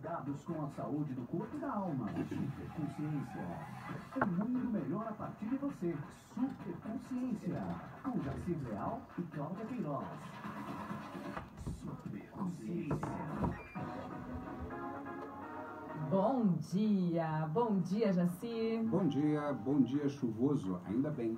cuidados com a saúde do corpo e da alma. Superconsciência. Um mundo melhor a partir de você. Superconsciência. Com Jacir Leal e Cláudia Queiroz. Superconsciência. Bom dia, Jacir. Bom dia chuvoso, ainda bem.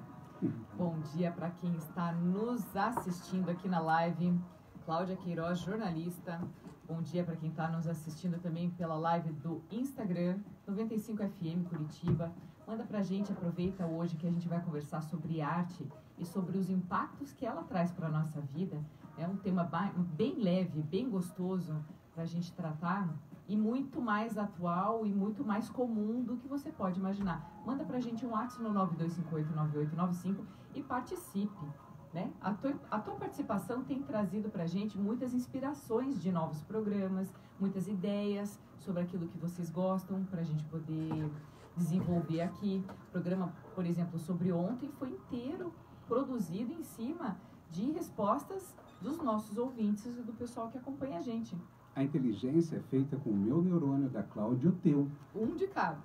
Bom dia para quem está nos assistindo aqui na live. Cláudia Queiroz, jornalista. Bom dia para quem está nos assistindo também pela live do Instagram, 95FM Curitiba. Manda pra gente, aproveita hoje que a gente vai conversar sobre arte e sobre os impactos que ela traz para a nossa vida. É um tema bem leve, bem gostoso para a gente tratar e muito mais atual e muito mais comum do que você pode imaginar. Manda pra gente um WhatsApp no 92589895 e participe. Né? A tua participação tem trazido pra gente muitas inspirações de novos programas, muitas ideias sobre aquilo que vocês gostam pra gente poder desenvolver aqui. O programa, por exemplo, sobre ontem foi inteiro produzido em cima de respostas dos nossos ouvintes e do pessoal que acompanha a gente. A inteligência é feita com o meu neurônio, da Cláudia, e o teu. Um de cada.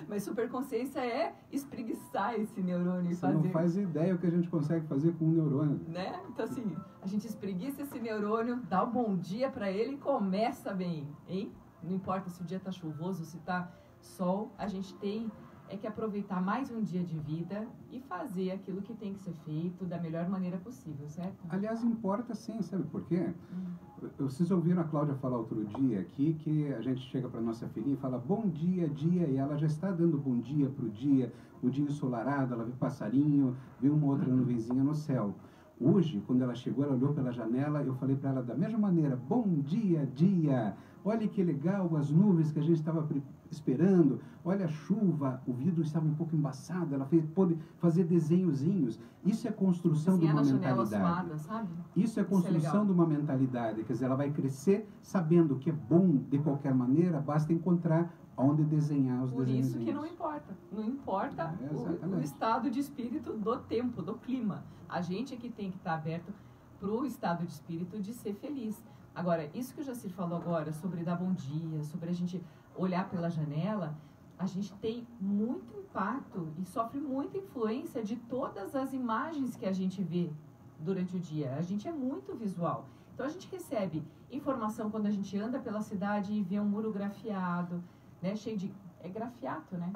Mas superconsciência é espreguiçar esse neurônio e fazer... Você não faz ideia o que a gente consegue fazer com um neurônio. Né? Então, assim, a gente espreguiça esse neurônio, dá um bom dia pra ele e começa bem, hein? Não importa se o dia tá chuvoso, se tá sol, a gente tem que aproveitar mais um dia de vida e fazer aquilo que tem que ser feito da melhor maneira possível, certo? Aliás, importa sim, sabe por quê? Vocês ouviram a Cláudia falar outro dia aqui que a gente chega para nossa filhinha e fala bom dia, dia, e ela já está dando bom dia pro dia, o dia ensolarado, ela vê passarinho, vê uma outra nuvenzinha no céu. Hoje, quando ela chegou, ela olhou pela janela, eu falei para ela da mesma maneira, bom dia, dia, olha que legal as nuvens que a gente estava esperando, olha a chuva, o vidro estava um pouco embaçado, ela pôde fazer desenhozinhos. Isso é construção de uma mentalidade. Suada, sabe? Isso é construção de uma mentalidade, quer dizer, ela vai crescer sabendo que é bom de qualquer maneira, basta encontrar onde desenhar os desenhos. Por isso que não importa o estado de espírito do tempo, do clima. A gente é que tem que estar aberto para o estado de espírito de ser feliz. Agora, isso que o Jacir falou agora, sobre dar bom dia, sobre a gente olhar pela janela, a gente tem muito impacto e sofre muita influência de todas as imagens que a gente vê durante o dia. A gente é muito visual. Então, a gente recebe informação quando a gente anda pela cidade e vê um muro grafiado, né, cheio de... É grafiato, né?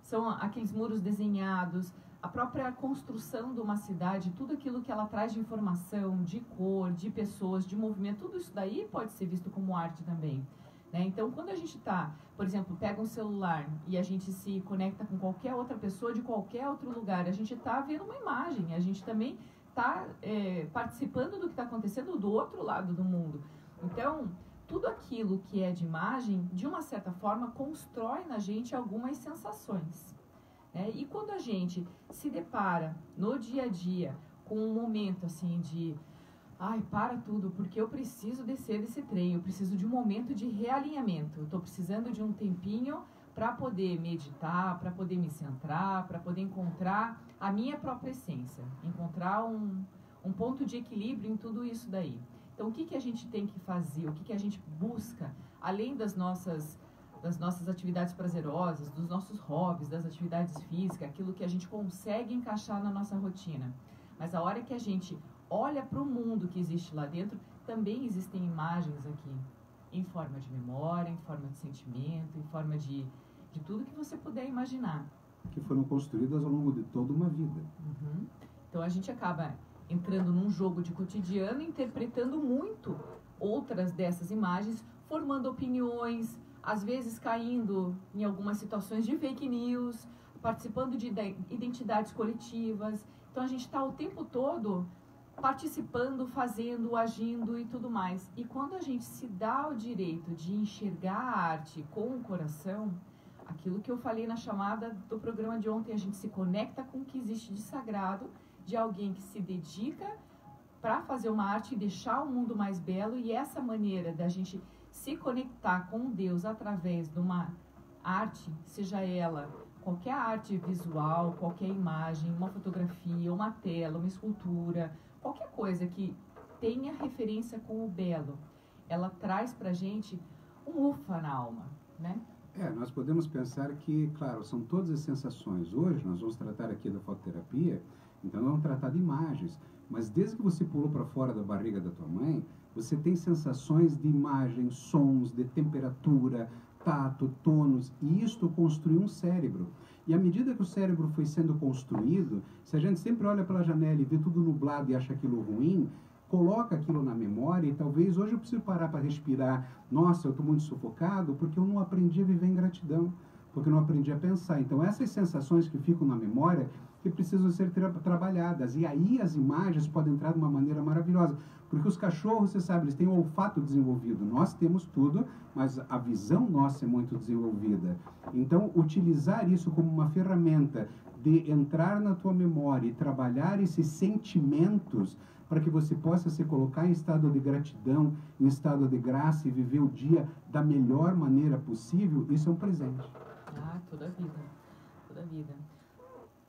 São aqueles muros desenhados, a própria construção de uma cidade, tudo aquilo que ela traz de informação, de cor, de pessoas, de movimento, tudo isso daí pode ser visto como arte também. Né? Então, quando a gente está, por exemplo, pega um celular e a gente se conecta com qualquer outra pessoa de qualquer outro lugar, a gente está vendo uma imagem, a gente também está participando do que está acontecendo do outro lado do mundo. Então, tudo aquilo que é de imagem, de uma certa forma, constrói na gente algumas sensações. Né? E quando a gente se depara no dia a dia com um momento assim de... Ai, para tudo, porque eu preciso descer desse trem, eu preciso de um momento de realinhamento. Eu estou precisando de um tempinho para poder meditar, para poder me centrar, para poder encontrar a minha própria essência. Encontrar um ponto de equilíbrio em tudo isso daí. Então, o que a gente tem que fazer? O que a gente busca, além das nossas atividades prazerosas, dos nossos hobbies, das atividades físicas, aquilo que a gente consegue encaixar na nossa rotina. Mas a hora que a gente olha para o mundo que existe lá dentro, também existem imagens aqui, em forma de memória, em forma de sentimento, em forma de tudo que você puder imaginar. Que foram construídas ao longo de toda uma vida. Então, a gente acaba entrando num jogo de cotidiano, interpretando muito outras dessas imagens, formando opiniões, às vezes caindo em algumas situações de fake news, participando de identidades coletivas. Então, a gente está o tempo todo participando, fazendo, agindo e tudo mais. E quando a gente se dá o direito de enxergar a arte com o coração, aquilo que eu falei na chamada do programa de ontem, a gente se conecta com o que existe de sagrado, de alguém que se dedica para fazer uma arte e deixar o mundo mais belo, e essa maneira da gente se conectar com Deus através de uma arte, seja ela qualquer arte visual, qualquer imagem, uma fotografia, uma tela, uma escultura, qualquer coisa que tenha referência com o belo ela traz pra gente um ufa na alma, né? Nós podemos pensar que, claro, são todas as sensações. Hoje nós vamos tratar aqui da fototerapia, então vamos tratar de imagens. Mas desde que você pulou para fora da barriga da tua mãe, você tem sensações de imagens, sons, de temperatura, tato, tônus, e isto construiu um cérebro. E à medida que o cérebro foi sendo construído, se a gente sempre olha pela janela e vê tudo nublado e acha aquilo ruim, coloca aquilo na memória e talvez hoje eu preciso parar para respirar. Nossa, eu estou muito sufocado porque eu não aprendi a viver em gratidão, porque eu não aprendi a pensar. Então essas sensações que ficam na memória que precisam ser trabalhadas. E aí as imagens podem entrar de uma maneira maravilhosa. Porque os cachorros, você sabe, eles têm o olfato desenvolvido. Nós temos tudo, mas a visão nossa é muito desenvolvida. Então, utilizar isso como uma ferramenta de entrar na tua memória e trabalhar esses sentimentos para que você possa se colocar em estado de gratidão, em estado de graça e viver o dia da melhor maneira possível, isso é um presente. Ah, toda a vida. Toda a vida.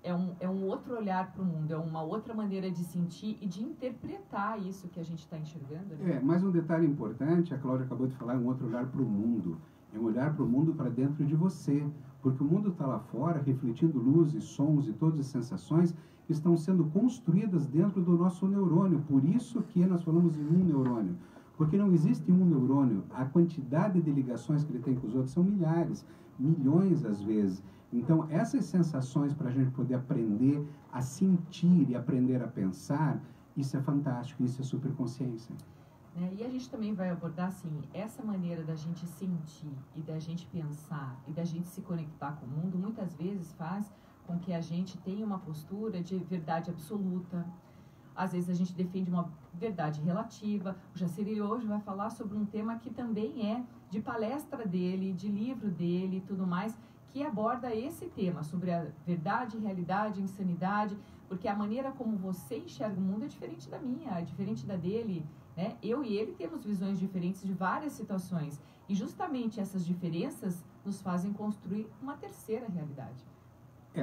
É um outro olhar para o mundo, é uma outra maneira de sentir e de interpretar isso que a gente está enxergando. Né? Mais um detalhe importante, a Cláudia acabou de falar, é um outro olhar para o mundo. É um olhar para o mundo para dentro de você. Porque o mundo está lá fora, refletindo luzes, sons e todas as sensações que estão sendo construídas dentro do nosso neurônio. Por isso que nós falamos em um neurônio. Porque não existe um neurônio. A quantidade de ligações que ele tem com os outros são milhares, milhões às vezes. Então, essas sensações para a gente poder aprender a sentir e aprender a pensar, isso é fantástico, isso é superconsciência. E a gente também vai abordar, assim, essa maneira da gente sentir e da gente pensar e da gente se conectar com o mundo, muitas vezes faz com que a gente tenha uma postura de verdade absoluta. Às vezes a gente defende uma verdade relativa. O Jacir hoje vai falar sobre um tema que também é de palestra dele, de livro dele e tudo mais, que aborda esse tema, sobre a verdade, realidade, insanidade, porque a maneira como você enxerga o mundo é diferente da minha, é diferente da dele, né? Eu e ele temos visões diferentes de várias situações, e justamente essas diferenças nos fazem construir uma terceira realidade.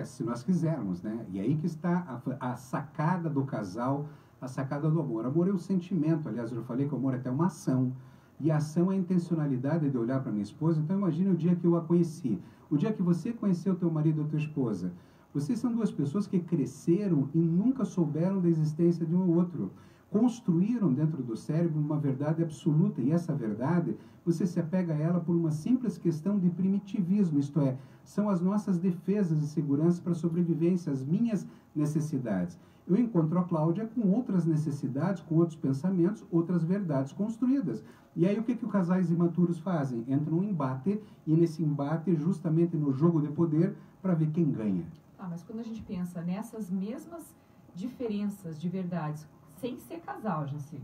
Se nós quisermos, né? E aí que está a sacada do casal, a sacada do amor. Amor é um sentimento, aliás, eu falei que o amor é até uma ação, e a ação é a intencionalidade de olhar para minha esposa. Então imagine o dia que eu a conheci. O dia que você conheceu teu marido ou tua esposa, vocês são duas pessoas que cresceram e nunca souberam da existência de um ou outro. Construíram dentro do cérebro uma verdade absoluta, e essa verdade, você se apega a ela por uma simples questão de primitivismo, isto é, são as nossas defesas e seguranças para a sobrevivência, as minhas necessidades. Eu encontro a Cláudia com outras necessidades, com outros pensamentos, outras verdades construídas. E aí o que os casais imaturos fazem? Entram em embate, e nesse embate, justamente no jogo de poder, para ver quem ganha. Mas quando a gente pensa nessas mesmas diferenças de verdades, sem ser casal, Jacir,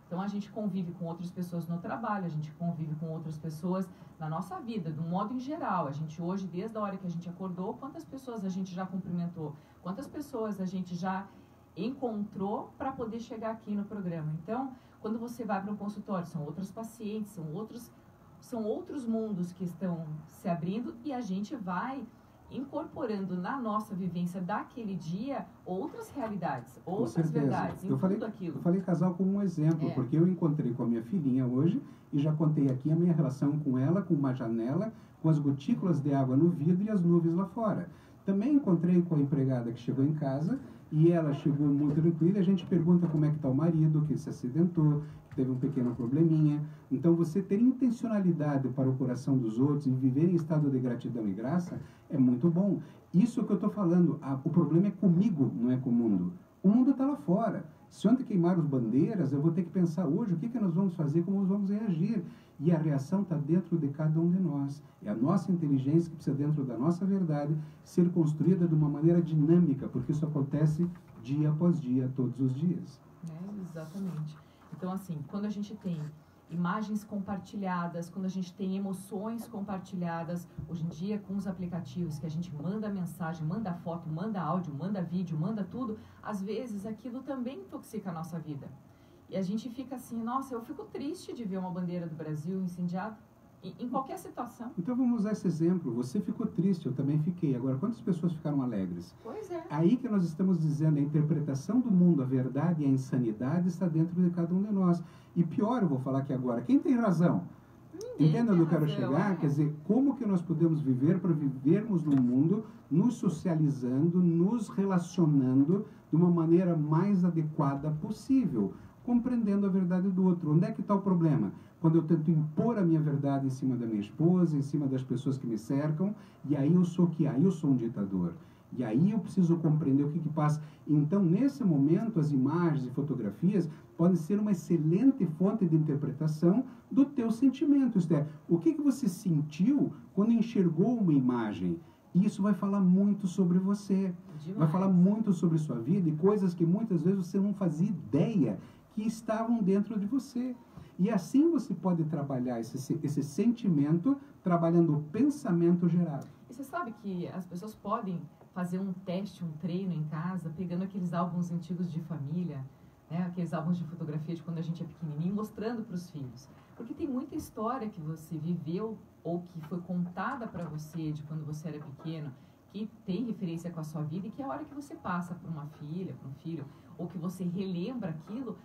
então a gente convive com outras pessoas no trabalho, a gente convive com outras pessoas na nossa vida, do modo em geral. A gente hoje, desde a hora que a gente acordou, quantas pessoas a gente já cumprimentou? Quantas pessoas a gente já encontrou para poder chegar aqui no programa? Então, quando você vai para um consultório, são outros pacientes, são outros mundos que estão se abrindo, e a gente vai incorporando na nossa vivência daquele dia outras realidades, outras verdades, eu falei casal como um exemplo, porque eu encontrei com a minha filhinha hoje e já contei aqui a minha relação com ela, com uma janela, com as gotículas de água no vidro e as nuvens lá fora. Também encontrei com a empregada que chegou em casa e ela chegou muito tranquila. A gente pergunta como é que está o marido, que se acidentou, que teve um pequeno probleminha. Então, você ter intencionalidade para o coração dos outros e viver em estado de gratidão e graça é muito bom. Isso que eu estou falando, o problema é comigo, não é com o mundo. O mundo está lá fora. Se ontem queimaram as bandeiras, eu vou ter que pensar hoje o que nós vamos fazer, como nós vamos reagir. E a reação está dentro de cada um de nós. É a nossa inteligência que precisa, dentro da nossa verdade, ser construída de uma maneira dinâmica, porque isso acontece dia após dia, todos os dias. Exatamente. Então, assim, quando a gente tem imagens compartilhadas, quando a gente tem emoções compartilhadas, hoje em dia com os aplicativos que a gente manda mensagem, manda foto, manda áudio, manda vídeo, manda tudo, às vezes aquilo também intoxica a nossa vida. E a gente fica assim, nossa, eu fico triste de ver uma bandeira do Brasil incendiada. em qualquer situação. Então vamos usar esse exemplo. Você ficou triste, eu também fiquei. Agora, quantas pessoas ficaram alegres? Pois é. Aí que nós estamos dizendo, a interpretação do mundo, a verdade e a insanidade está dentro de cada um de nós. E pior, eu vou falar aqui agora, quem tem razão? Entende onde eu quero chegar? Quer dizer, como que nós podemos viver para vivermos no mundo, nos socializando, nos relacionando de uma maneira mais adequada possível, compreendendo a verdade do outro. Onde é que está o problema? Quando eu tento impor a minha verdade em cima da minha esposa, em cima das pessoas que me cercam, e aí eu sou o que? Aí eu sou um ditador. E aí eu preciso compreender o que passa. Então, nesse momento, as imagens e fotografias podem ser uma excelente fonte de interpretação do teu sentimento. Isto é, o que você sentiu quando enxergou uma imagem? E isso vai falar muito sobre você. Demais. Vai falar muito sobre sua vida e coisas que muitas vezes você não fazia ideia que estavam dentro de você. E assim você pode trabalhar esse sentimento trabalhando o pensamento gerado. E você sabe que as pessoas podem fazer um teste, um treino em casa, pegando aqueles álbuns antigos de família, né, aqueles álbuns de fotografia de quando a gente é pequenininho, mostrando para os filhos. Porque tem muita história que você viveu ou que foi contada para você de quando você era pequeno, que tem referência com a sua vida e que a hora que você passa para uma filha, para um filho, ou que você relembra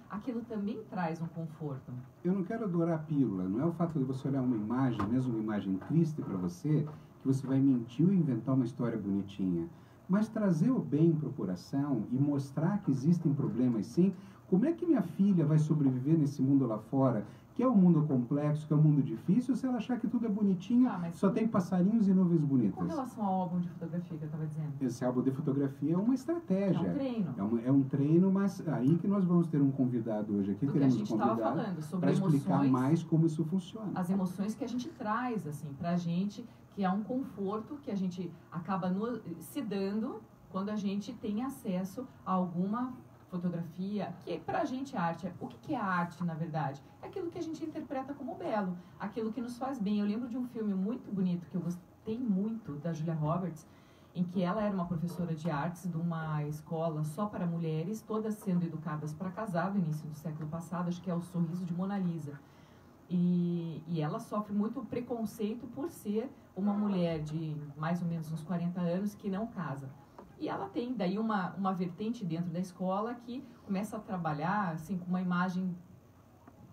aquilo também traz um conforto. Eu não quero adorar a pílula, não é o fato de você olhar uma imagem, mesmo uma imagem triste para você, que você vai mentir ou inventar uma história bonitinha. Mas trazer o bem para o coração e mostrar que existem problemas sim. Como é que minha filha vai sobreviver nesse mundo lá fora, que é um mundo complexo, que é um mundo difícil, se ela achar que tudo é bonitinho, só tem passarinhos e nuvens bonitas? Com relação ao álbum de fotografia que eu estava dizendo? Esse álbum de fotografia é uma estratégia. É um treino. É um treino, mas aí que nós vamos ter um convidado hoje aqui, teremos um convidado para explicar mais como isso funciona. As emoções que a gente traz, assim, para a gente, que é um conforto que a gente acaba se dando quando a gente tem acesso a alguma fotografia, que pra gente é arte. O que é arte, na verdade? É aquilo que a gente interpreta como belo, aquilo que nos faz bem. Eu lembro de um filme muito bonito, que eu gostei muito, da Julia Roberts, em que ela era uma professora de artes de uma escola só para mulheres, todas sendo educadas para casar, no início do século passado, acho que é O Sorriso de Mona Lisa. E ela sofre muito preconceito por ser uma mulher de mais ou menos uns 40 anos que não casa. E ela tem daí uma vertente dentro da escola que começa a trabalhar assim, com uma imagem,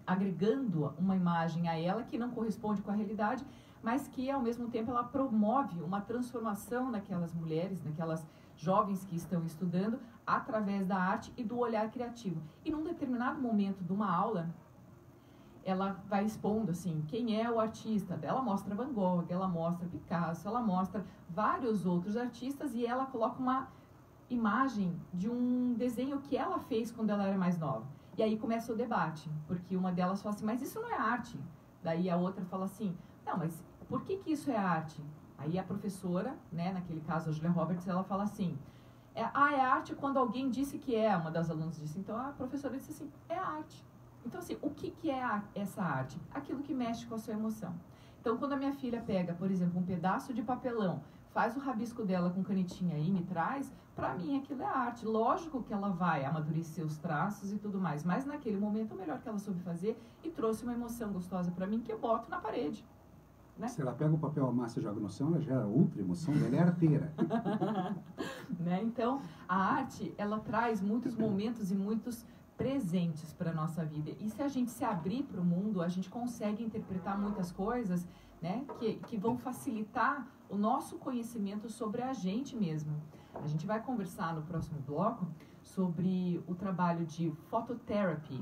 agregando uma imagem a ela que não corresponde com a realidade, mas que ao mesmo tempo ela promove uma transformação naquelas mulheres, naquelas jovens que estão estudando, através da arte e do olhar criativo. E num determinado momento de uma aula, ela vai expondo assim, quem é o artista. Ela mostra Van Gogh, ela mostra Picasso, ela mostra vários outros artistas e ela coloca uma imagem de um desenho que ela fez quando ela era mais nova. E aí começa o debate, porque uma delas fala assim, mas isso não é arte. Daí a outra fala assim, não, mas por que isso é arte? Aí a professora, né, naquele caso a Julia Roberts, ela fala assim, é arte quando alguém disse que é. Uma das alunas disse, então a professora disse assim, é arte. Então, assim, o que é essa arte? Aquilo que mexe com a sua emoção. Então, quando a minha filha pega, por exemplo, um pedaço de papelão, faz o rabisco dela com canetinha e me traz, para mim aquilo é arte. Lógico que ela vai amadurecer os traços e tudo mais, mas naquele momento o melhor que ela soube fazer e trouxe uma emoção gostosa para mim que eu boto na parede. Né? Se ela pega o papel, amassa e joga no chão, ela gera outra emoção, ela é arteira. Né? Então, a arte, ela traz muitos momentos e muitos presentes para a nossa vida. E se a gente se abrir para o mundo, a gente consegue interpretar muitas coisas, né, que vão facilitar o nosso conhecimento sobre a gente mesmo. A gente vai conversar no próximo bloco sobre o trabalho de phototherapy,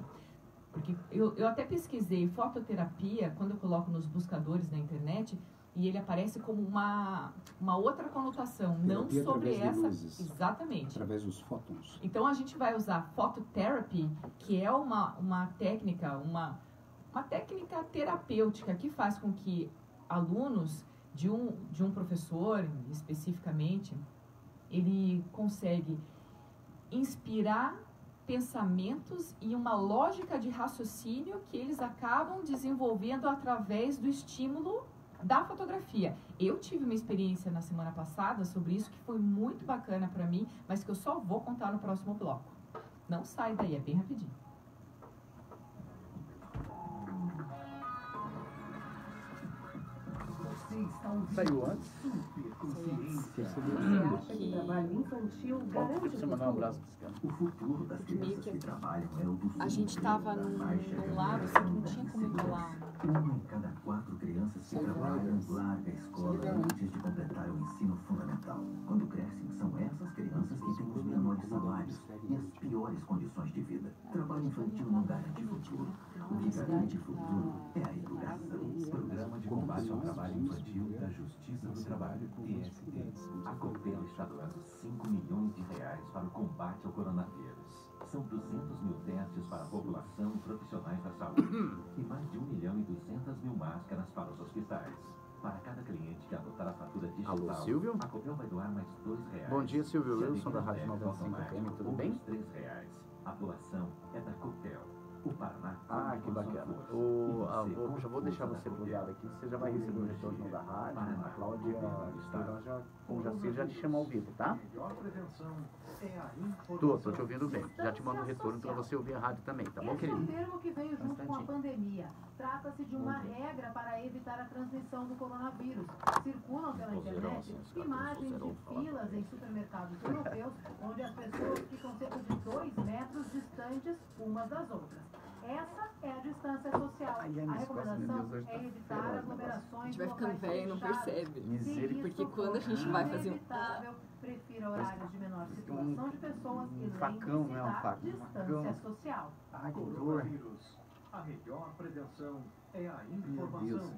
porque eu até pesquisei fototerapia quando eu coloco nos buscadores na internet e ele aparece como uma outra conotação, não sobre essa... Exatamente. Através dos fótons. Então, a gente vai usar phototherapy, que é uma técnica terapêutica que faz com que alunos de um professor, especificamente, ele consegue inspirar pensamentos e uma lógica de raciocínio que eles acabam desenvolvendo através do estímulo da fotografia. Eu tive uma experiência na semana passada sobre isso que foi muito bacana para mim, mas que eu só vou contar no próximo bloco. Não sai daí, é bem rapidinho. Saiu antes. Superconsciência. Você acha que o trabalho infantil garante o Você mandar um futuro? abraço pra esse cara. O futuro das crianças que trabalham é o do A gente tava num lar assim, que não tinha como enrolar. Uma em cada 4 crianças que trabalham larga a escola antes de completar o ensino fundamental. Quando crescem, são essas crianças que têm os menores salários e as piores condições de vida. Trabalho infantil não garante futuro. O que garante futuro é a educação. Programa de Combate ao Trabalho Infantil da Justiça do Trabalho, TST. A Copel está doando 5 milhões de reais para o combate ao coronavírus. São 200 mil testes para a população e profissionais da saúde e mais de 1.200.000 máscaras para os hospitais. Para cada cliente que adotar a fatura digital, Alô, Silvio? a Copel vai doar mais R$2. Bom dia, Silvio Se a Wilson, da medida Rádio débito 95 FM, automático, tudo bem? outros R$3. A doação é da Copel. O Paraná. Ah, que bacana. Já vou deixar você plugado aqui, você já vai receber o retorno da rádio. A Cláudia, com o Jacir, já te chama ao vivo, tá? Tô te ouvindo bem. Já te mando o retorno para você ouvir a rádio também, tá bom, querido? Esse é um termo que veio junto com a pandemia. Trata-se de uma regra para evitar a transmissão do coronavírus. Circulam pela internet imagens de filas em supermercados europeus, onde as pessoas ficam cerca de 2 metros distantes umas das outras. Essa é a distância social. A recomendação é evitar aglomerações. A gente vai ficando velho e não percebe. Misericórdia. Porque quando a gente vai fazer inevitável, prefira horários de menor circulação de pessoas e facão, né? Um facão. distância social. Ai, que dor. Coronavírus. A melhor prevenção é a informação.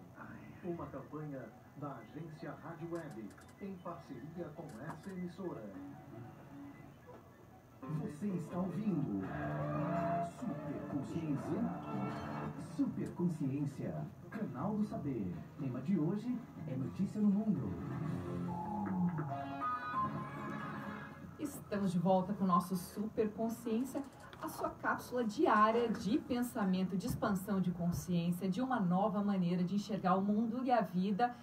Uma campanha da agência Rádio Web, em parceria com essa emissora. Você está ouvindo Superconsciência. Superconsciência, canal do saber. Tema de hoje é notícia no mundo. Estamos de volta com o nosso Superconsciência, a sua cápsula diária de pensamento, de expansão de consciência, de uma nova maneira de enxergar o mundo e a vida,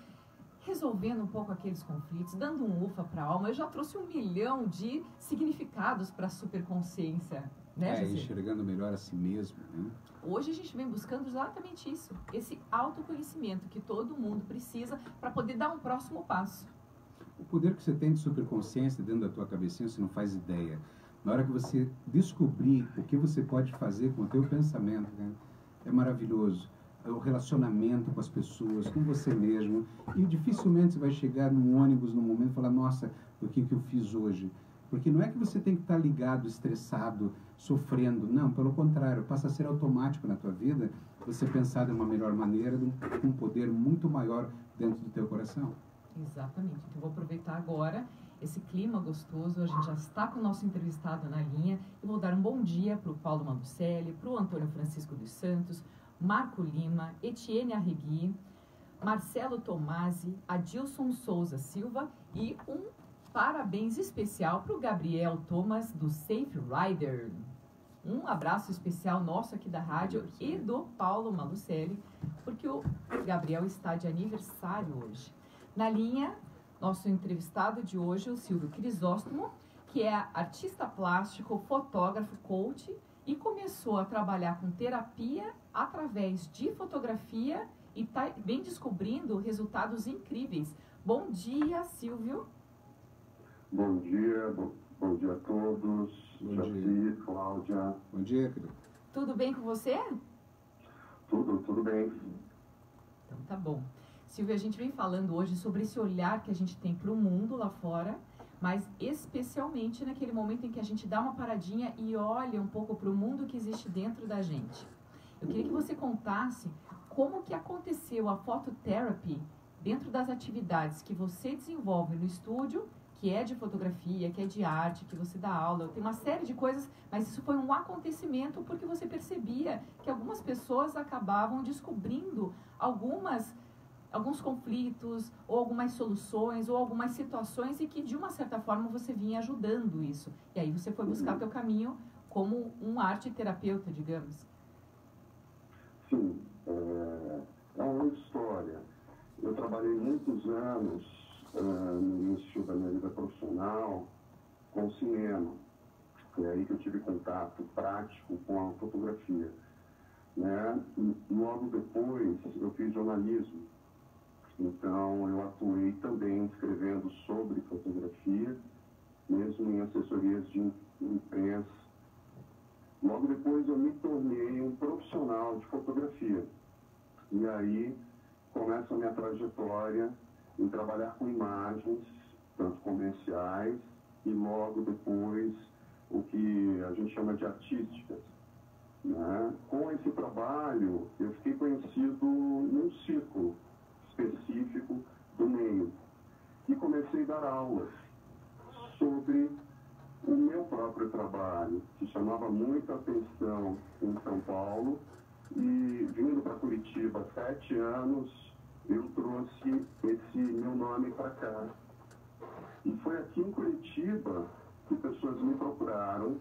resolvendo um pouco aqueles conflitos, dando um ufa para a alma. Eu já trouxe 1 milhão de significados para a superconsciência, né, José? Enxergando melhor a si mesmo, né? Hoje a gente vem buscando exatamente isso, esse autoconhecimento que todo mundo precisa para poder dar um próximo passo. O poder que você tem de superconsciência dentro da tua cabecinha, você não faz ideia. Na hora que você descobrir o que você pode fazer com o teu pensamento, né, é maravilhoso. O relacionamento com as pessoas, com você mesmo. E dificilmente você vai chegar num ônibus num momento e falar, nossa, o que eu fiz hoje? Porque não é que você tem que estar ligado, estressado, sofrendo. Não, pelo contrário, passa a ser automático na tua vida você pensar de uma melhor maneira, com um poder muito maior dentro do teu coração. Exatamente. Então, eu vou aproveitar agora esse clima gostoso. A gente já está com o nosso entrevistado na linha. Eu vou dar um bom dia para o Paulo Manducelli, para o Antônio Francisco dos Santos, Marco Lima, Etienne Arregui, Marcelo Tomasi, Adilson Souza Silva e um parabéns especial para o Gabriel Thomas, do Safe Rider. Um abraço especial nosso aqui da rádio e do Paulo Manducelli, porque o Gabriel está de aniversário hoje. Na linha, nosso entrevistado de hoje, o Silvio Crisóstomo, que é artista plástico, fotógrafo, coach, e começou a trabalhar com terapia através de fotografia e vem descobrindo resultados incríveis. Bom dia, Silvio. Bom dia a todos. Jacir, Cláudia. Bom dia, querido. Tudo bem com você? Tudo bem. Então tá bom. Silvio, a gente vem falando hoje sobre esse olhar que a gente tem para o mundo lá fora, mas especialmente naquele momento em que a gente dá uma paradinha e olha um pouco para o mundo que existe dentro da gente. Eu queria que você contasse como que aconteceu a phototherapy dentro das atividades que você desenvolve no estúdio, que é de fotografia, que é de arte, que você dá aula, tem uma série de coisas, mas isso foi um acontecimento porque você percebia que algumas pessoas acabavam descobrindo alguns conflitos, ou algumas soluções, ou algumas situações, e que de uma certa forma você vinha ajudando isso. E aí você foi buscar teu caminho como um arte-terapeuta, digamos. Sim, é uma história. Eu trabalhei muitos anos no início da minha vida profissional com o cinema. Foi aí que eu tive contato prático com a fotografia, né? E logo depois eu fiz jornalismo. Então, eu atuei também escrevendo sobre fotografia, mesmo em assessorias de imprensa. Logo depois, eu me tornei um profissional de fotografia. E aí, começa a minha trajetória em trabalhar com imagens, tanto comerciais, e logo depois, o que a gente chama de artísticas. Né? Com esse trabalho, eu fiquei conhecido num círculo específico do meio e comecei a dar aulas sobre o meu próprio trabalho, que chamava muita atenção em São Paulo, e vindo para Curitiba há 7 anos, eu trouxe esse meu nome para cá. E foi aqui em Curitiba que pessoas me procuraram,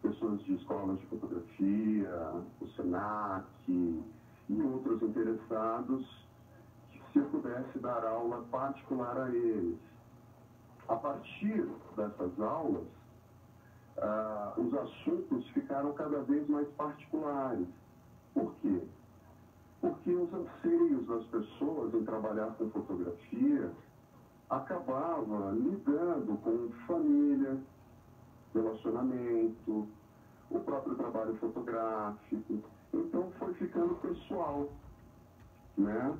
pessoas de escolas de fotografia, o Senac e outros interessados, que se eu pudesse dar aula particular a eles. A partir dessas aulas, os assuntos ficaram cada vez mais particulares. Por quê? Porque os anseios das pessoas em trabalhar com fotografia acabava lidando com família, relacionamento, o próprio trabalho fotográfico. Então foi ficando pessoal, né?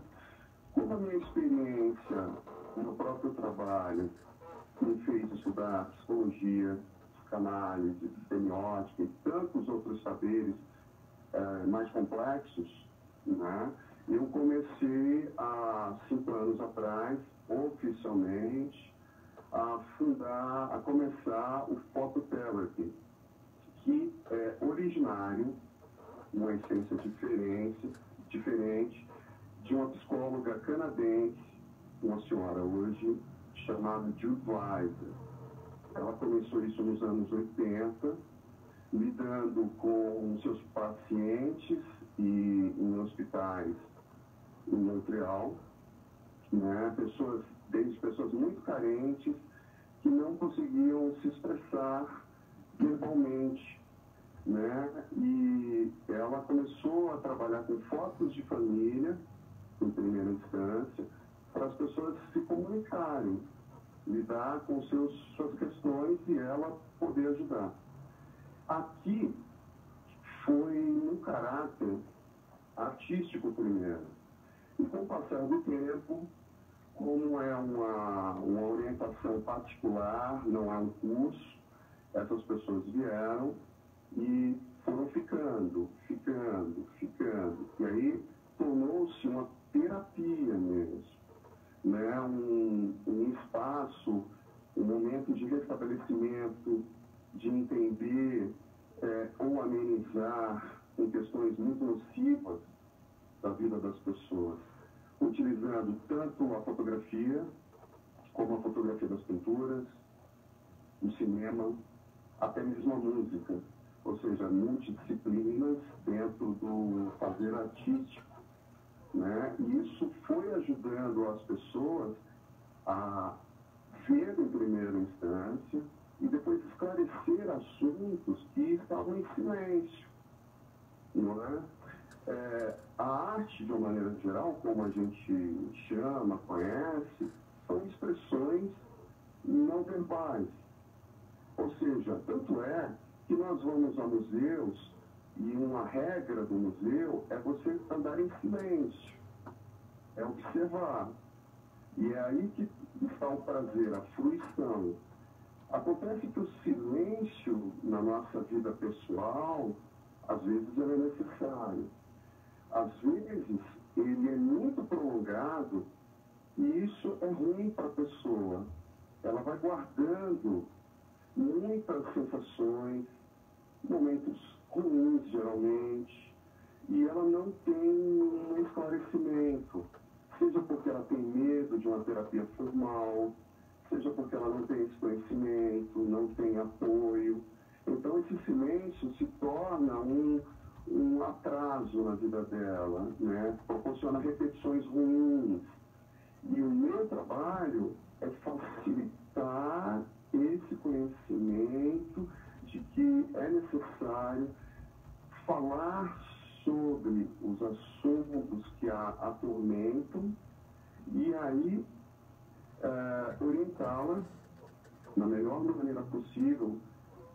Como a minha experiência no próprio trabalho me fez estudar psicologia, psicanálise, semiótica e tantos outros saberes mais complexos, né? Eu comecei há 5 anos atrás, oficialmente, a começar o Phototherapy, que é originário, uma essência diferente, de uma psicóloga canadense, uma senhora hoje, chamada Jude Weiser. Ela começou isso nos anos 80, lidando com seus pacientes e em hospitais em Montreal, né? Desde pessoas muito carentes que não conseguiam se expressar verbalmente, né? E ela começou a trabalhar com fotos de família, em primeira instância, para as pessoas se comunicarem, lidar com suas questões e ela poder ajudar. Aqui foi no caráter artístico primeiro. E com o passar do tempo, como é uma orientação particular, não é um curso, essas pessoas vieram e foram ficando. E aí tornou-se uma terapia mesmo, né? Um espaço, um momento de restabelecimento, de entender ou amenizar em questões muito nocivas da vida das pessoas, utilizando tanto a fotografia, como a fotografia das pinturas, o cinema, até mesmo a música, ou seja, multidisciplinas dentro do fazer artístico, né? E isso foi ajudando as pessoas a ver em primeira instância e depois esclarecer assuntos que estavam em silêncio, não é? A arte, de uma maneira geral, como a gente chama, conhece, são expressões não verbais. Ou seja, tanto é que nós vamos a museus e uma regra do museu é você andar em silêncio, é observar. E é aí que está o prazer, a fruição. Acontece que o silêncio na nossa vida pessoal, às vezes, ele é necessário. Às vezes, ele é muito prolongado e isso é ruim para a pessoa. Ela vai guardando muitas sensações, momentos ruins, geralmente, e ela não tem um esclarecimento, seja porque ela tem medo de uma terapia formal, seja porque ela não tem esse conhecimento, não tem apoio. Então, esse silêncio se torna um atraso na vida dela, né? Proporciona repetições ruins. E o meu trabalho é facilitar esse conhecimento de que é necessário falar sobre os assuntos que a atormentam E aí, orientá-las na melhor maneira possível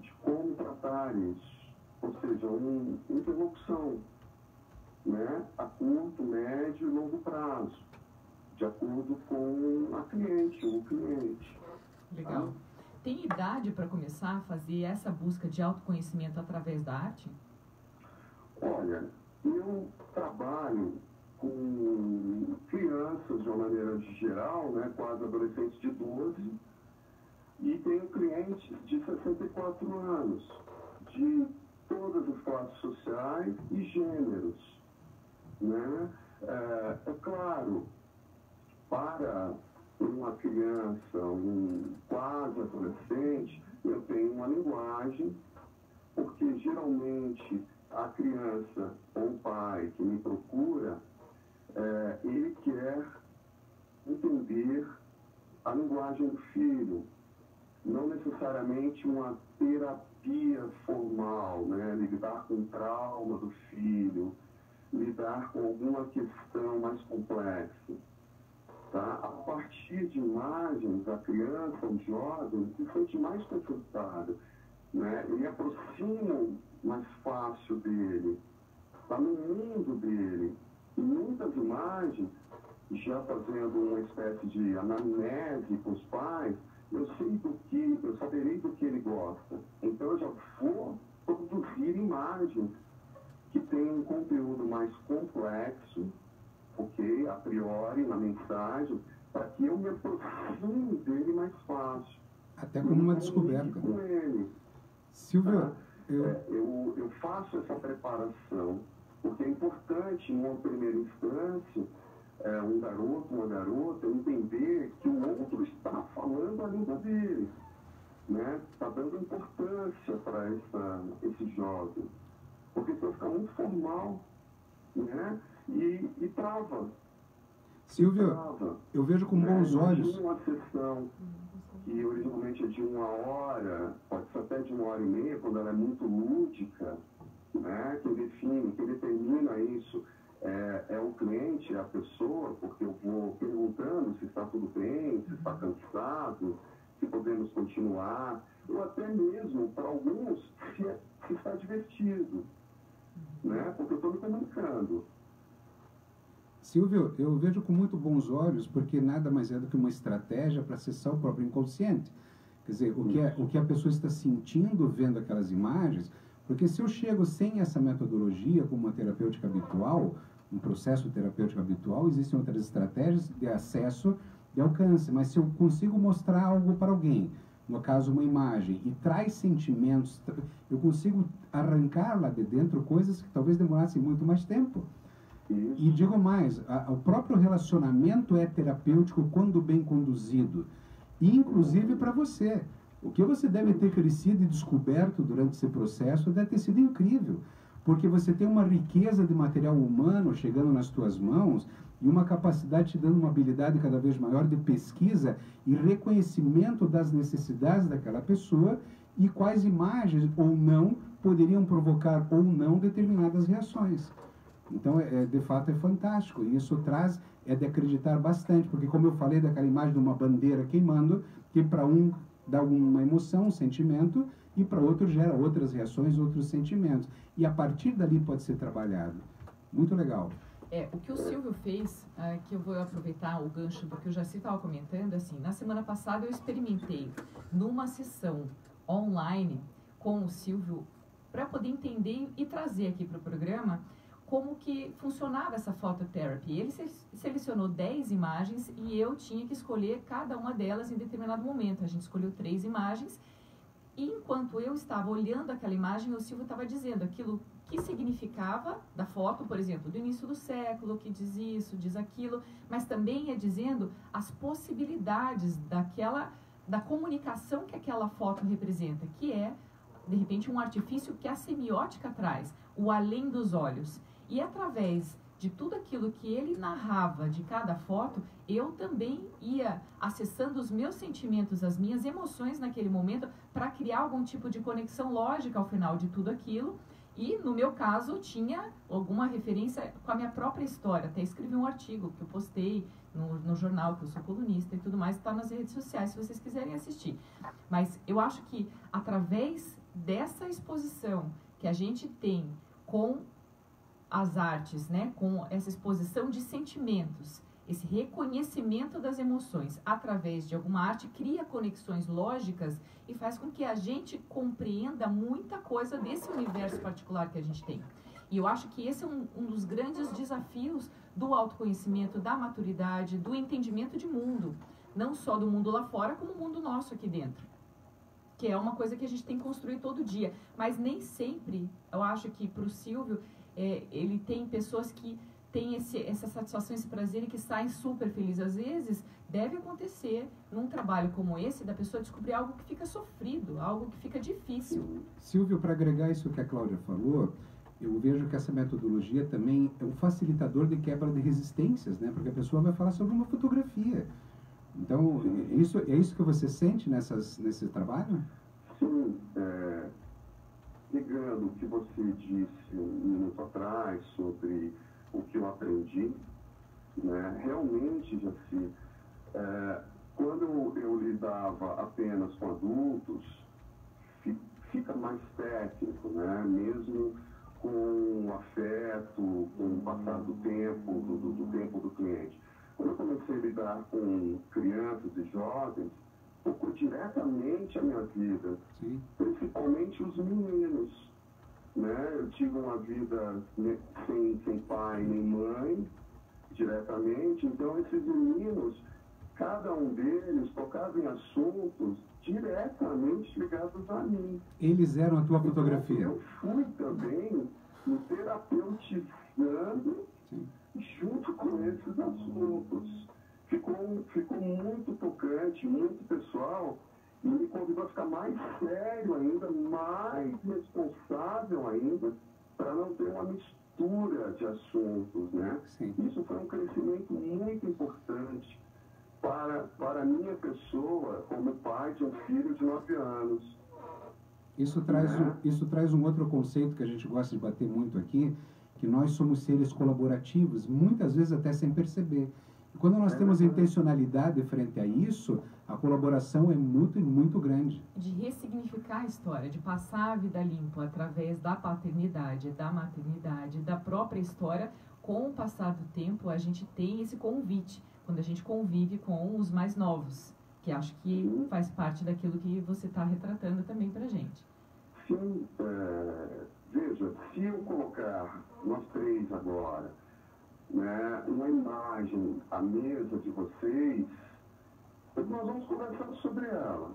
de como tratar isso, ou seja, uma interlocução, né, a curto, médio e longo prazo, de acordo com a cliente ou o cliente. Legal. Tem idade para começar a fazer essa busca de autoconhecimento através da arte? Olha, eu trabalho com crianças de uma maneira geral, né, quase adolescentes de 12, e tenho clientes de 64 anos, de todas as classes sociais e gêneros, né? É claro, para uma criança, um quase adolescente, eu tenho uma linguagem, porque geralmente a criança ou o pai que me procura, ele quer entender a linguagem do filho, não necessariamente uma terapia formal, né? Lidar com o trauma do filho, lidar com alguma questão mais complexa. Tá? A partir de imagens, a criança, o jovem, se sente mais confortável, né? Ele aproxima mais fácil dele, está no mundo dele. E muitas imagens, já fazendo uma espécie de anamnese com os pais, eu saberei do que ele gosta. Então eu já vou produzir imagens que têm um conteúdo mais complexo, ok, a priori, na mensagem, para que eu me aproxime dele mais fácil. Até como uma descoberta. Com ele. Silvio, eu faço essa preparação, porque é importante, em uma primeira instância, um garoto, uma garota, entender que o outro está falando a língua dele, né? Está dando importância para esse jovem, porque senão fica muito formal, né? E trava. Silvio, trava. Eu vejo com bons olhos. Uma sessão que originalmente é de 1 hora, pode ser até de 1h30, quando ela é muito lúdica, né? Quem define, quem determina isso é o cliente, é a pessoa, porque eu vou perguntando se está tudo bem, se está cansado, se podemos continuar, ou até mesmo, para alguns, se está divertido, né? Porque eu estou me comunicando. Silvio, eu vejo com muito bons olhos, porque nada mais é do que uma estratégia para acessar o próprio inconsciente. Quer dizer, o que a pessoa está sentindo vendo aquelas imagens, porque se eu chego sem essa metodologia como uma terapêutica habitual, um processo terapêutico habitual, existem outras estratégias de acesso e alcance, mas se eu consigo mostrar algo para alguém, no caso uma imagem, e traz sentimentos, eu consigo arrancar lá de dentro coisas que talvez demorassem muito mais tempo. E digo mais, o próprio relacionamento é terapêutico quando bem conduzido, e inclusive para você. O que você deve ter crescido e descoberto durante esse processo deve ter sido incrível, porque você tem uma riqueza de material humano chegando nas tuas mãos e uma capacidade te dando uma habilidade cada vez maior de pesquisa e reconhecimento das necessidades daquela pessoa e quais imagens ou não poderiam provocar ou não determinadas reações. Então, de fato, é fantástico. E isso é de acreditar bastante, porque como eu falei daquela imagem de uma bandeira queimando, que para um dá uma emoção, um sentimento, e para outro gera outras reações, outros sentimentos. E a partir dali pode ser trabalhado. Muito legal. O que o Silvio fez, que eu vou aproveitar o gancho do que o Jacir estava comentando, assim, na semana passada eu experimentei numa sessão online com o Silvio para poder entender e trazer aqui para o programa como que funcionava essa phototherapy. Ele selecionou 10 imagens e eu tinha que escolher cada uma delas em determinado momento. A gente escolheu 3 imagens e enquanto eu estava olhando aquela imagem, o Silvio estava dizendo aquilo que significava da foto, por exemplo, do início do século, que diz isso, diz aquilo, mas também ia dizendo as possibilidades da comunicação que aquela foto representa, que é, de repente, um artifício que a semiótica traz, o além dos olhos. E através de tudo aquilo que ele narrava de cada foto, eu também ia acessando os meus sentimentos, as minhas emoções naquele momento, para criar algum tipo de conexão lógica ao final de tudo aquilo. E, no meu caso, tinha alguma referência com a minha própria história. Até escrevi um artigo que eu postei no jornal, que eu sou colunista e tudo mais, está nas redes sociais, se vocês quiserem assistir. Mas eu acho que, através dessa exposição que a gente tem com as artes, né, com essa exposição de sentimentos, esse reconhecimento das emoções através de alguma arte, cria conexões lógicas e faz com que a gente compreenda muita coisa desse universo particular que a gente tem. E eu acho que esse é um dos grandes desafios do autoconhecimento, da maturidade, do entendimento de mundo. Não só do mundo lá fora, como o mundo nosso aqui dentro. Que é uma coisa que a gente tem que construir todo dia. Mas nem sempre, eu acho que para o Silvio, ele tem pessoas que têm essa satisfação, esse prazer e que saem super felizes. Às vezes, deve acontecer num trabalho como esse, da pessoa descobrir algo que fica sofrido, algo que fica difícil. Silvio, para agregar isso que a Cláudia falou, eu vejo que essa metodologia também é um facilitador de quebra de resistências, né? Porque a pessoa vai falar sobre uma fotografia. Então, é isso que você sente nesse trabalho? Sim, ligando o que você disse um minuto atrás sobre o que eu aprendi, né? Realmente, Jaci, quando eu lidava apenas com adultos, fica mais técnico, né? Mesmo com o afeto, com o passar do tempo, do tempo do cliente. Quando eu comecei a lidar com crianças e jovens, tocou diretamente a minha vida, sim, principalmente os meninos, né? Eu tive uma vida sem pai nem mãe, diretamente, então esses meninos, cada um deles tocava em assuntos diretamente ligados a mim. Eles eram a tua fotografia? Eu fui também me terapeutizando, sim, junto com esses assuntos. Ficou muito tocante, muito pessoal, e me convidou a ficar mais sério ainda, mais responsável ainda, para não ter uma mistura de assuntos, né? Sim. Isso foi um crescimento muito importante para a minha pessoa, como pai de um filho de 9 anos. Isso traz um outro conceito que a gente gosta de bater muito aqui, que nós somos seres colaborativos, muitas vezes até sem perceber. E quando nós temos intencionalidade frente a isso, a colaboração é muito, muito grande. De ressignificar a história, de passar a vida limpa através da paternidade, da maternidade, da própria história. Com o passar do tempo, a gente tem esse convite, quando a gente convive com os mais novos, que acho que faz parte daquilo que você está retratando também para a gente. Sim, veja, se eu colocar nós três agora, né, uma imagem à mesa de vocês, nós vamos conversar sobre ela,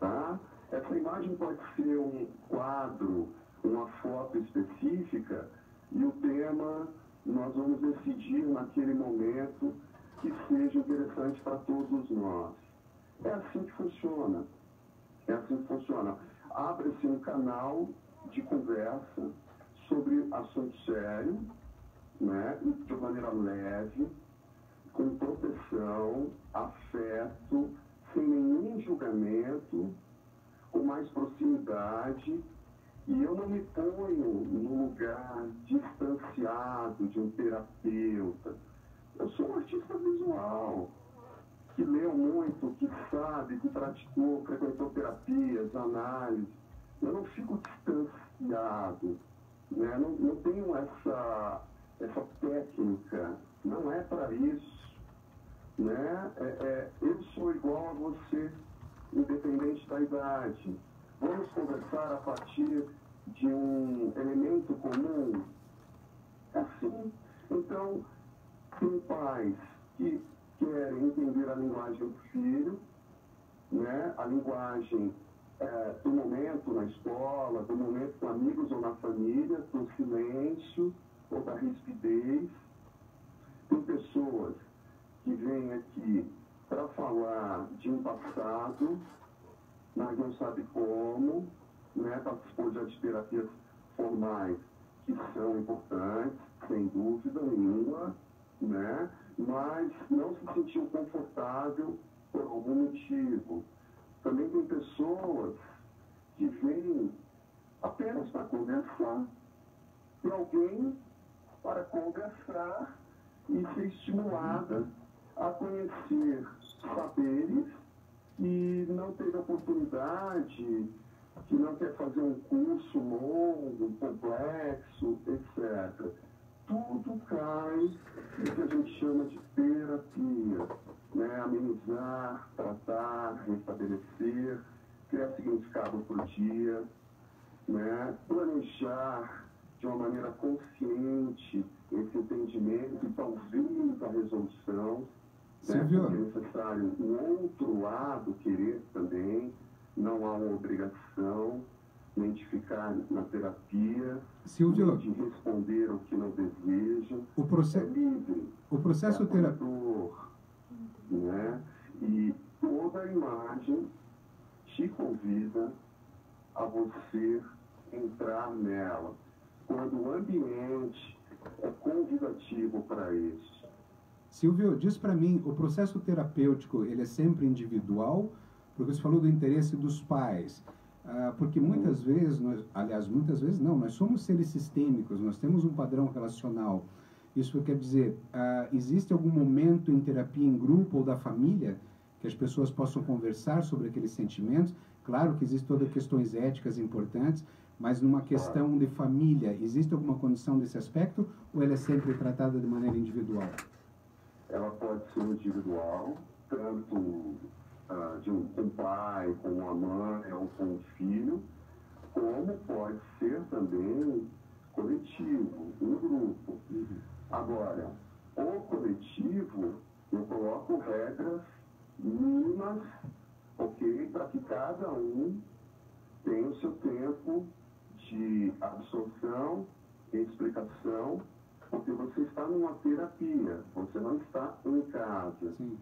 tá? Essa imagem pode ser um quadro, uma foto específica, e o tema nós vamos decidir naquele momento que seja interessante para todos nós. É assim que funciona. É assim que funciona. Abre-se um canal de conversa sobre assunto sério, né, de maneira leve, com proteção, afeto, sem nenhum julgamento, com mais proximidade. E eu não me ponho no lugar distanciado de um terapeuta. Eu sou um artista visual, que leu muito, que sabe, que praticou, frequentou terapias, análise. Eu não fico distanciado, né? Não tenho essa técnica, não é para isso, né? Eu sou igual a você, independente da idade. Vamos conversar a partir de um elemento comum. É assim. Então, tem pais que querem entender a linguagem do filho, né? A linguagem do momento na escola, do momento com amigos ou na família, do silêncio ou da rispidez. Tem pessoas que vêm aqui para falar de um passado, mas não sabe como, né? Participou já de terapias formais que são importantes, sem dúvida nenhuma, né? Mas não se sentiu confortável por algum motivo. Também tem pessoas que vêm apenas para conversar. Ter alguém para conversar e ser estimulada a conhecer saberes que não teve oportunidade, que não quer fazer um curso longo, complexo, etc. Tudo cai no que a gente chama de terapia, né? Amenizar, tratar, restabelecer, criar significado para o dia, né? Planejar de uma maneira consciente esse entendimento e talvez a resolução. Silvio. Né? É necessário o outro lado querer também, não há uma obrigação, identificar na terapia, Silvio, de responder ao que não deseja, o é livre, processo terapêutico. acolhedor, né? E toda a imagem te convida a você entrar nela, quando o ambiente é convidativo para isso. Silvio, diz para mim, o processo terapêutico, ele é sempre individual? Porque você falou do interesse dos pais. Porque muitas vezes, muitas vezes não, nós somos seres sistêmicos, nós temos um padrão relacional. Isso quer dizer, existe algum momento em terapia em grupo ou da família que as pessoas possam conversar sobre aqueles sentimentos? Claro que existem todas questões éticas importantes, mas numa questão de família, existe alguma condição desse aspecto ou ela é sempre tratada de maneira individual? Ela pode ser individual, tanto de um pai, com uma mãe ou com um filho, como pode ser também coletivo, um grupo. Agora, o coletivo, eu coloco regras mínimas, ok? Para que cada um tenha o seu tempo de absorção e explicação, porque você está numa terapia, você não está em casa. Sim.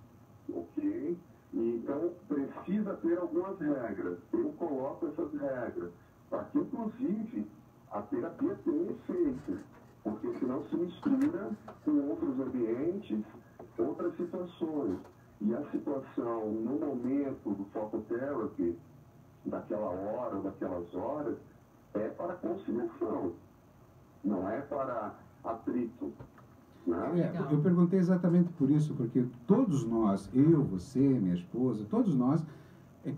Ok? Então, precisa ter algumas regras. Eu coloco essas regras, para que, inclusive, a terapia tenha efeito, porque senão se mistura com outros ambientes, outras situações. E a situação, no momento do phototherapy, daquela hora ou daquelas horas, é para conciliação, não é para atrito. Eu perguntei exatamente por isso, porque todos nós, eu, você, minha esposa, todos nós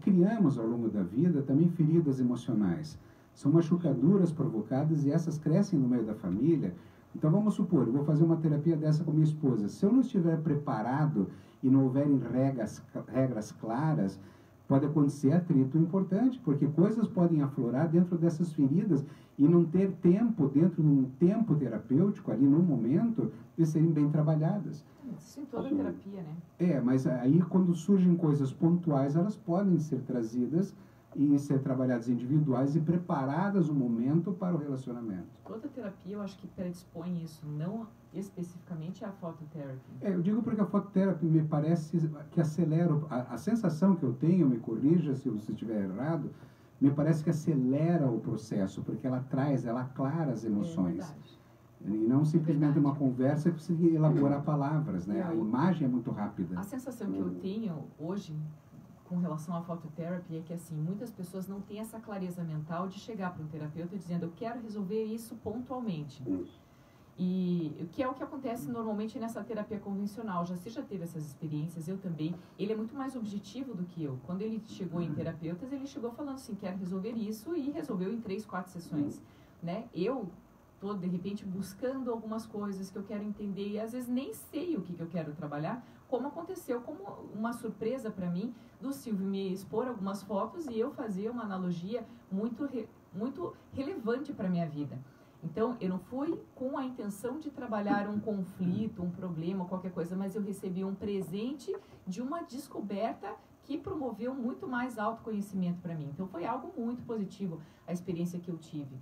criamos ao longo da vida também feridas emocionais. São machucaduras provocadas e essas crescem no meio da família. Então vamos supor, eu vou fazer uma terapia dessa com minha esposa. Se eu não estiver preparado e não houverem regras claras, pode acontecer atrito importante, porque coisas podem aflorar dentro dessas feridas e não ter tempo, dentro de um tempo terapêutico, ali no momento, de serem bem trabalhadas. Isso em toda terapia, né? Mas aí quando surgem coisas pontuais, elas podem ser trazidas e ser trabalhadas individuais e preparadas o momento para o relacionamento. Toda terapia eu acho que predispõe isso, não especificamente a fototerapia. Eu digo porque a fototerapia me parece que acelera, a sensação que eu tenho, me corrija se eu estiver errado, me parece que acelera o processo, porque ela aclara as emoções. E não simplesmente uma conversa que precisa elaborar palavras, né? A imagem é muito rápida. A sensação que eu tenho hoje com relação à fototerapia é que, assim, muitas pessoas não têm essa clareza mental de chegar para um terapeuta dizendo eu quero resolver isso pontualmente. E o que é o que acontece normalmente nessa terapia convencional. Já teve essas experiências, eu também. Ele é muito mais objetivo do que eu. Quando ele chegou em terapeutas, ele chegou falando assim, quero resolver isso, e resolveu em 3, 4 sessões, né? Eu tô, de repente, buscando algumas coisas que eu quero entender e às vezes nem sei o que eu quero trabalhar, como aconteceu como uma surpresa para mim do Silvio me expor algumas fotos e eu fazer uma analogia muito relevante para minha vida. Então, eu não fui com a intenção de trabalhar um conflito, um problema, qualquer coisa, mas eu recebi um presente de uma descoberta que promoveu muito mais autoconhecimento para mim. Então, foi algo muito positivo a experiência que eu tive.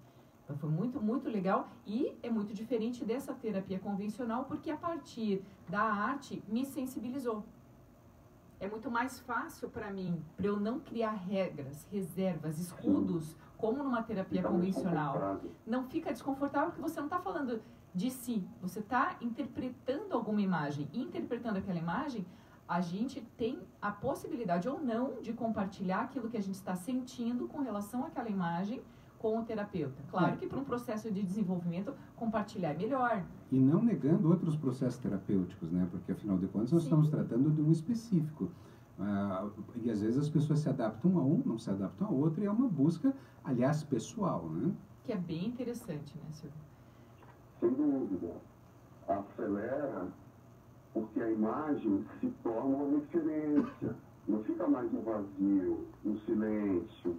Então, foi muito, muito legal e é muito diferente dessa terapia convencional, porque a partir da arte me sensibilizou. É muito mais fácil para mim, para eu não criar regras, reservas, escudos, como numa terapia convencional. Não fica desconfortável porque você não está falando de si, você está interpretando alguma imagem. E interpretando aquela imagem, a gente tem a possibilidade ou não de compartilhar aquilo que a gente está sentindo com relação àquela imagem com o terapeuta. Claro que para um processo de desenvolvimento, compartilhar é melhor. E não negando outros processos terapêuticos, né? Porque, afinal de contas, nós estamos tratando de um específico. E, às vezes, as pessoas se adaptam a um, não se adaptam a outro, e é uma busca, aliás, pessoal, né? Que é bem interessante, né, Silvio? Sem dúvida. Acelera porque a imagem se torna uma referência. Não fica mais no vazio, no silêncio.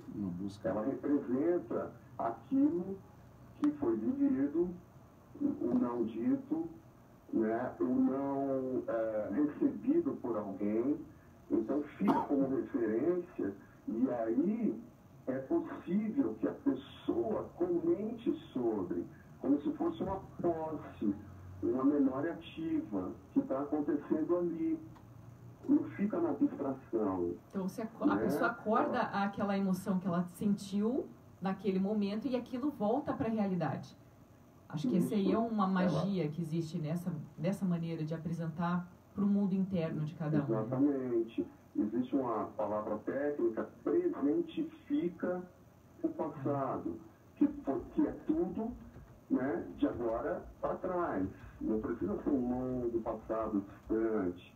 Ela representa aquilo que foi vivido, o não dito, né? O não recebido por alguém. Então fica como referência, e aí é possível que a pessoa comente sobre, como se fosse uma posse, uma memória ativa que está acontecendo ali. Não fica na abstração. Então, a pessoa acorda aquela emoção que ela sentiu naquele momento e aquilo volta para a realidade. Acho que essa aí é uma magia que existe nessa maneira de apresentar para o mundo interno de cada um. Exatamente. Existe uma palavra técnica, presentifica o passado, que é tudo, né, de agora para trás. Não precisa ser um longo passado distante.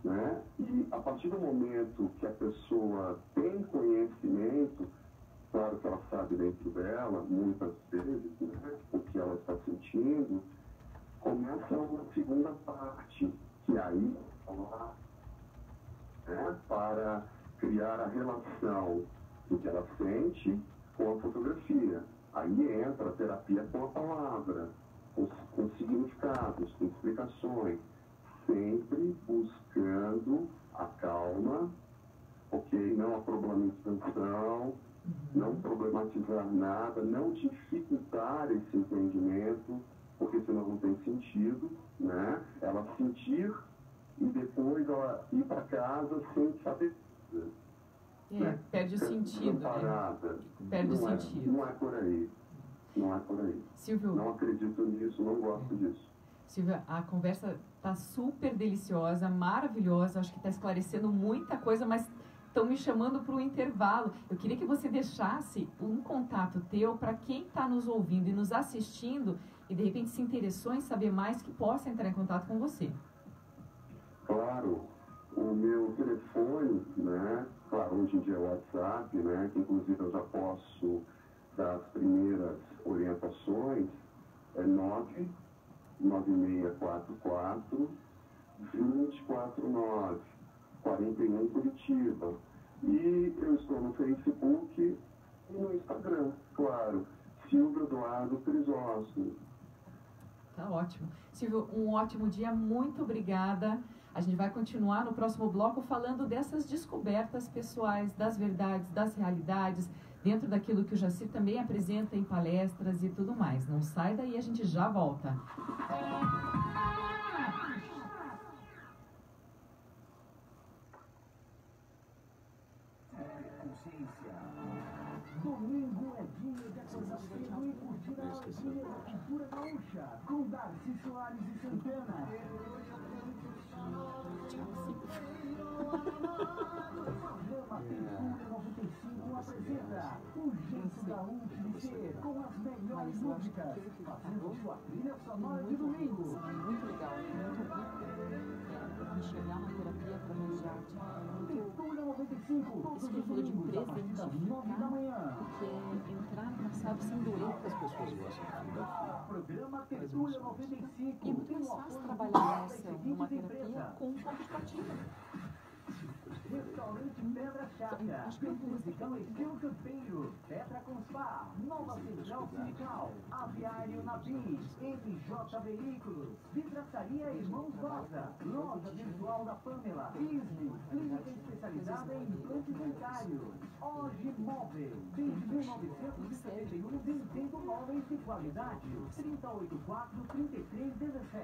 Né? E a partir do momento que a pessoa tem conhecimento, claro que ela sabe dentro dela, muitas vezes, né, o que ela está sentindo, começa uma segunda parte, que aí para criar a relação do que ela sente com a fotografia. Aí entra a terapia com a palavra, com significados, com explicações, sempre buscando a calma, ok? Não a problematização, não problematizar nada, não dificultar esse entendimento, porque senão não tem sentido, né? Ela sentir e depois ela ir para casa sem saber. Né? Perde o sentido, parada. Né? Perde o sentido. Não é por aí. Não é por aí. Silvio, não acredito nisso, não gosto disso. Silvia, a conversa está super deliciosa, maravilhosa, acho que está esclarecendo muita coisa, mas estão me chamando para o intervalo. Eu queria que você deixasse um contato teu para quem está nos ouvindo e nos assistindo e de repente se interessou em saber mais, que possa entrar em contato com você. Claro, o meu telefone, né, claro, hoje em dia é o WhatsApp, né, que inclusive eu já posso dar as primeiras orientações, é 99644-249, 41 Curitiba. E eu estou no Facebook e no Instagram, claro, Silvio Eduardo Crisóstomo. Tá ótimo. Silvio, um ótimo dia, muito obrigada. A gente vai continuar no próximo bloco falando dessas descobertas pessoais, das verdades, das realidades, dentro daquilo que o Jacir também apresenta em palestras e tudo mais. Não sai daí, a gente já volta. Domingo é dia de acordar cedo e curtir a alegria da cultura gaúcha, com Darcy Soares e Santana. Programa Cultura 95 apresenta o jeito gaúcho de ser, com as melhores músicas, fazendo sua trilha sonora de domingo. Muito legal, muito bom. Enxergar uma terapia através de arte. Cultura 95, Isso que ele falou de presentificar, porque é entrar no passado sem doer. As pessoas gostam de fotografia. Programa Cultura 95. E é muito mais fácil trabalhar uma terapia com um ponto de partida. Restaurante Pedra Chata, Musical Estilo Campeiro, Petra com Spa, Nova Central Sindical, Aviário Nabi, MJ Veículos, Vidraçaria Irmãos Rosa, Loja Virtual da Pamela, Isne, Clínica Especializada em Implantes Dentários, Hoje Móvel, desde 1971, vendendo móveis de qualidade, 384-3317.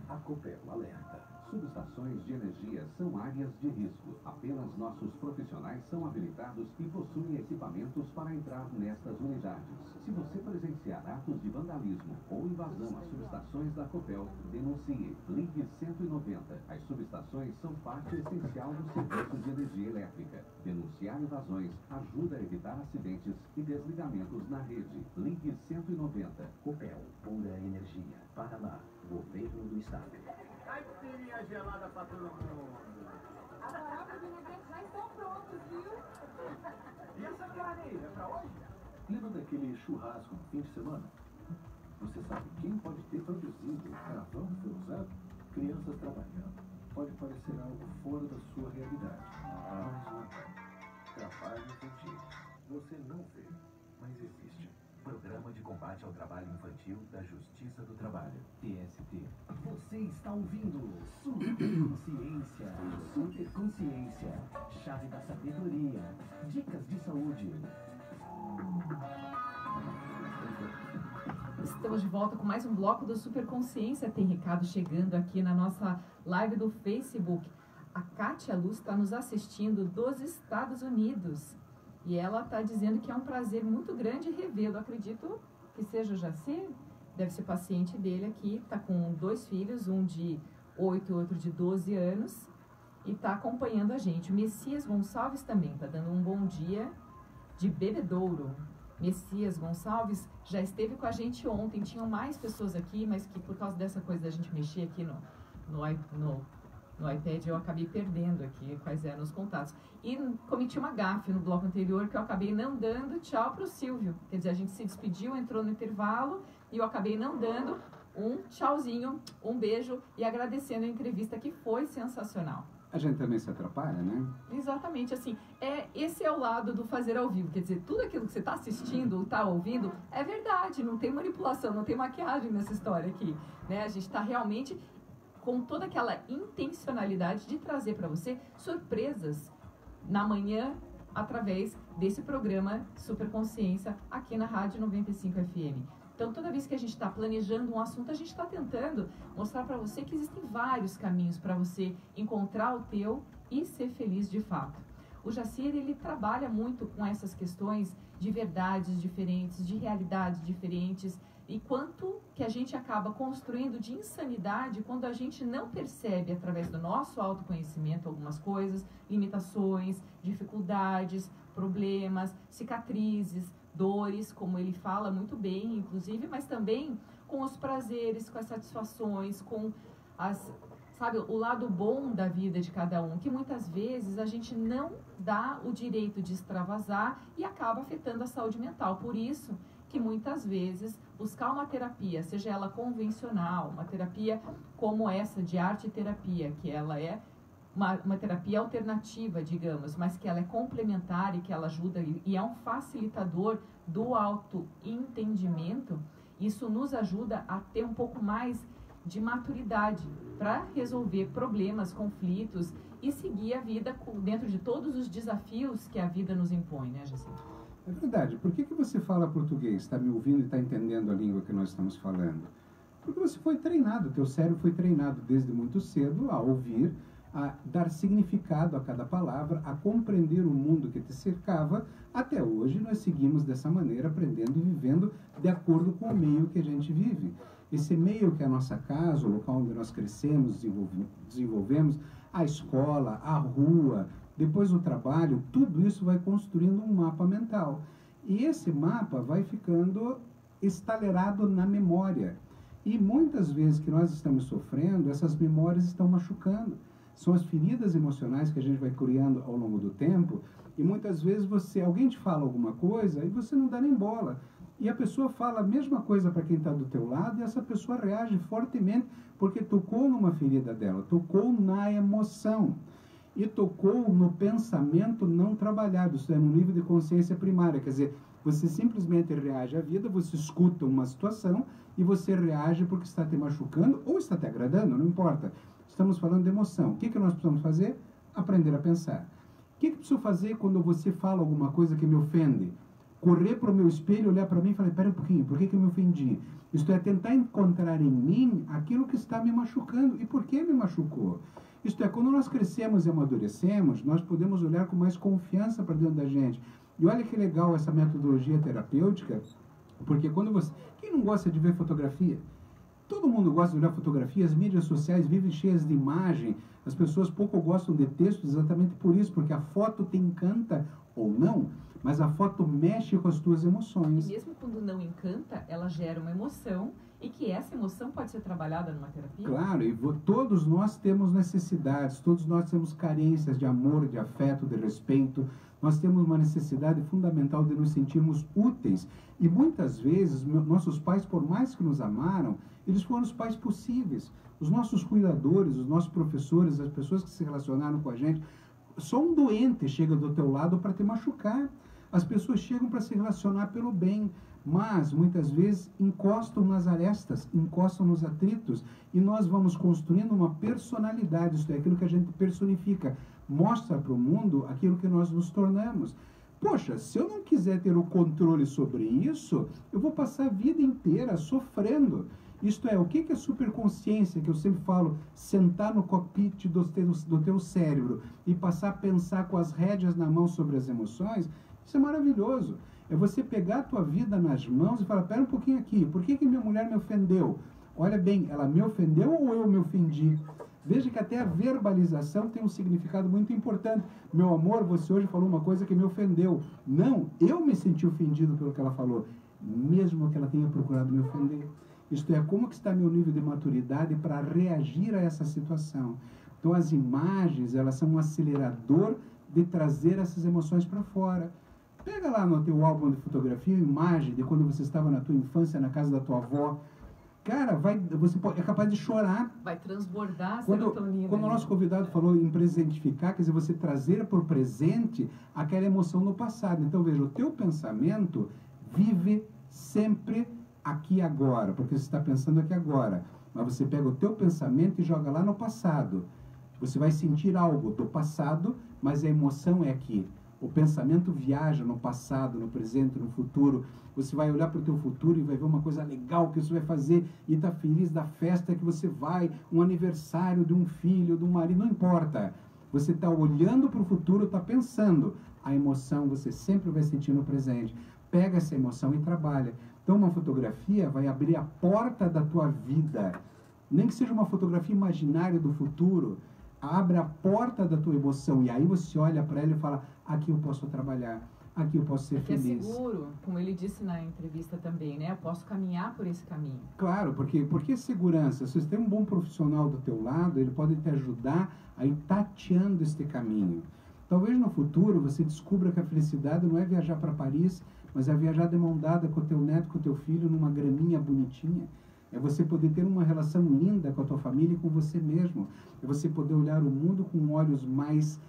A A Copel alerta. Subestações de energia são áreas de risco. Apenas nossos profissionais são habilitados e possuem equipamentos para entrar nestas unidades. Se você presenciar atos de vandalismo ou invasão às subestações da Copel, denuncie. Ligue 190. As subestações são parte essencial do serviço de energia elétrica. Denunciar invasões ajuda a evitar acidentes e desligamentos na rede. Ligue 190. Copel, pura energia. Paraná, Governo do Estado. Caipirinha gelada pra todo mundo. As garrafas de ingredientes já estão prontos, viu? E essa carne aí, é pra hoje? Lembra daquele churrasco no fim de semana? Você sabe quem pode ter produzido o carvão que foi usado? Crianças trabalhando. Pode parecer algo fora da sua realidade. Mas não é. Trabalho infantil. Você não vê, mas existe. Programa de Combate ao Trabalho Infantil da Justiça do Trabalho, TST. Você está ouvindo Superconsciência. Superconsciência. Chave da sabedoria. Dicas de saúde. Estamos de volta com mais um bloco do Superconsciência. Tem recado chegando aqui na nossa live do Facebook. A Kátia Luz está nos assistindo dos Estados Unidos. E ela está dizendo que é um prazer muito grande revê-lo. Acredito que seja o Jacir, deve ser paciente dele aqui. Está com 2 filhos, um de 8 e outro de 12 anos. E está acompanhando a gente. O Messias Gonçalves também está dando um bom dia de Bebedouro. Messias Gonçalves já esteve com a gente ontem. Tinham mais pessoas aqui, mas que por causa dessa coisa da gente mexer aqui no iPad, eu acabei perdendo aqui quais eram os contatos. E cometi uma gafe no bloco anterior, que eu acabei não dando tchau para o Silvio. Quer dizer, a gente se despediu, entrou no intervalo, e eu acabei não dando um tchauzinho, um beijo, e agradecendo a entrevista, que foi sensacional. A gente também se atrapalha, né? Exatamente, assim, esse é o lado do fazer ao vivo. Quer dizer, tudo aquilo que você está assistindo, está ouvindo, é verdade, não tem manipulação, não tem maquiagem nessa história aqui, né? A gente está realmente com toda aquela intencionalidade de trazer para você surpresas na manhã, através desse programa Superconsciência, aqui na Rádio 95 FM. Então, toda vez que a gente está planejando um assunto, a gente está tentando mostrar para você que existem vários caminhos para você encontrar o teu e ser feliz de fato. O Jacir, ele trabalha muito com essas questões de verdades diferentes, de realidades diferentes, e quanto que a gente acaba construindo de insanidade quando a gente não percebe, através do nosso autoconhecimento, algumas coisas, limitações, dificuldades, problemas, cicatrizes, dores, como ele fala muito bem, inclusive, mas também com os prazeres, com as satisfações, com sabe, o lado bom da vida de cada um, que muitas vezes a gente não dá o direito de extravasar e acaba afetando a saúde mental. Por isso que muitas vezes buscar uma terapia, seja ela convencional, uma terapia como essa de arte-terapia, que ela é uma terapia alternativa, digamos, mas que ela é complementar e que ela ajuda e é um facilitador do autoentendimento, isso nos ajuda a ter um pouco mais de maturidade para resolver problemas, conflitos e seguir a vida dentro de todos os desafios que a vida nos impõe, né, Jacinto? É verdade. Por que você fala português? Está me ouvindo e está entendendo a língua que nós estamos falando? Porque você foi treinado, teu cérebro foi treinado desde muito cedo a ouvir, a dar significado a cada palavra, a compreender o mundo que te cercava. Até hoje nós seguimos dessa maneira, aprendendo e vivendo de acordo com o meio que a gente vive. Esse meio que é a nossa casa, o local onde nós crescemos, desenvolvemos, a escola, a rua, depois o trabalho, tudo isso vai construindo um mapa mental. E esse mapa vai ficando estalerado na memória. E muitas vezes que nós estamos sofrendo, essas memórias estão machucando. São as feridas emocionais que a gente vai criando ao longo do tempo. E muitas vezes alguém te fala alguma coisa e você não dá nem bola. E a pessoa fala a mesma coisa para quem está do teu lado e essa pessoa reage fortemente porque tocou numa ferida dela, tocou na emoção. E tocou no pensamento não trabalhado, isso é no nível de consciência primária, quer dizer, você simplesmente reage à vida, você escuta uma situação e você reage porque está te machucando ou está te agradando, não importa. Estamos falando de emoção. O que nós precisamos fazer? Aprender a pensar. O que preciso fazer quando você fala alguma coisa que me ofende? correr para o meu espelho, olhar para mim e falar, pera um pouquinho, por que eu me ofendi? Isto é, tentar encontrar em mim aquilo que está me machucando. E por que me machucou? Isto é, quando nós crescemos e amadurecemos, nós podemos olhar com mais confiança para dentro da gente. E olha que legal essa metodologia terapêutica, porque quando você... Quem não gosta de ver fotografia? Todo mundo gosta de olhar fotografia, as mídias sociais vivem cheias de imagem, as pessoas pouco gostam de texto exatamente por isso, porque a foto te encanta ou não, mas a foto mexe com as tuas emoções. E mesmo quando não encanta, ela gera uma emoção, e que essa emoção pode ser trabalhada numa terapia. Claro, e todos nós temos necessidades, todos nós temos carências de amor, de afeto, de respeito. Nós temos uma necessidade fundamental de nos sentirmos úteis. E muitas vezes, nossos pais, por mais que nos amaram, eles foram os pais possíveis. Os nossos cuidadores, os nossos professores, as pessoas que se relacionaram com a gente, só um doente chega do teu lado para te machucar. As pessoas chegam para se relacionar pelo bem, mas muitas vezes encostam nas arestas, encostam nos atritos, e nós vamos construindo uma personalidade, isso é aquilo que a gente personifica, mostra para o mundo aquilo que nós nos tornamos. Poxa, se eu não quiser ter o controle sobre isso, eu vou passar a vida inteira sofrendo. Isto é, o que é superconsciência, que eu sempre falo, sentar no cockpit do teu cérebro e passar a pensar com as rédeas na mão sobre as emoções? Isso é maravilhoso. É você pegar a tua vida nas mãos e falar, pera um pouquinho aqui, por que minha mulher me ofendeu? Olha bem, ela me ofendeu ou eu me ofendi? Veja que até a verbalização tem um significado muito importante. Meu amor, você hoje falou uma coisa que me ofendeu. Não, eu me senti ofendido pelo que ela falou, mesmo que ela tenha procurado me ofender. Isto é, como que está meu nível de maturidade para reagir a essa situação? Então, as imagens, elas são um acelerador de trazer essas emoções para fora. Pega lá no teu álbum de fotografia uma imagem de quando você estava na tua infância, na casa da tua avó. Cara, você é capaz de chorar. Vai transbordar a serotonina. Quando o nosso convidado falou em presentificar, quer dizer, você trazer por presente aquela emoção no passado. Então, veja, o teu pensamento vive sempre aqui e agora, porque você está pensando aqui agora. Mas você pega o teu pensamento e joga lá no passado. Você vai sentir algo do passado, mas a emoção é aqui. O pensamento viaja no passado, no presente, no futuro. Você vai olhar para o teu futuro e vai ver uma coisa legal que você vai fazer e está feliz da festa que você vai, um aniversário de um filho, de um marido, não importa. Você está olhando para o futuro, está pensando. A emoção você sempre vai sentir no presente. Pega essa emoção e trabalha. Então, uma fotografia vai abrir a porta da tua vida. Nem que seja uma fotografia imaginária do futuro, abre a porta da tua emoção. E aí você olha para ela e fala, aqui eu posso trabalhar, aqui eu posso ser feliz. É seguro, como ele disse na entrevista também, né? Eu posso caminhar por esse caminho. Claro, porque segurança. Se você tem um bom profissional do teu lado, ele pode te ajudar a ir tateando este caminho. Talvez no futuro você descubra que a felicidade não é viajar para Paris, mas é viajar de mão dada com o teu neto, com o teu filho, numa graminha bonitinha. É você poder ter uma relação linda com a tua família e com você mesmo. É você poder olhar o mundo com olhos mais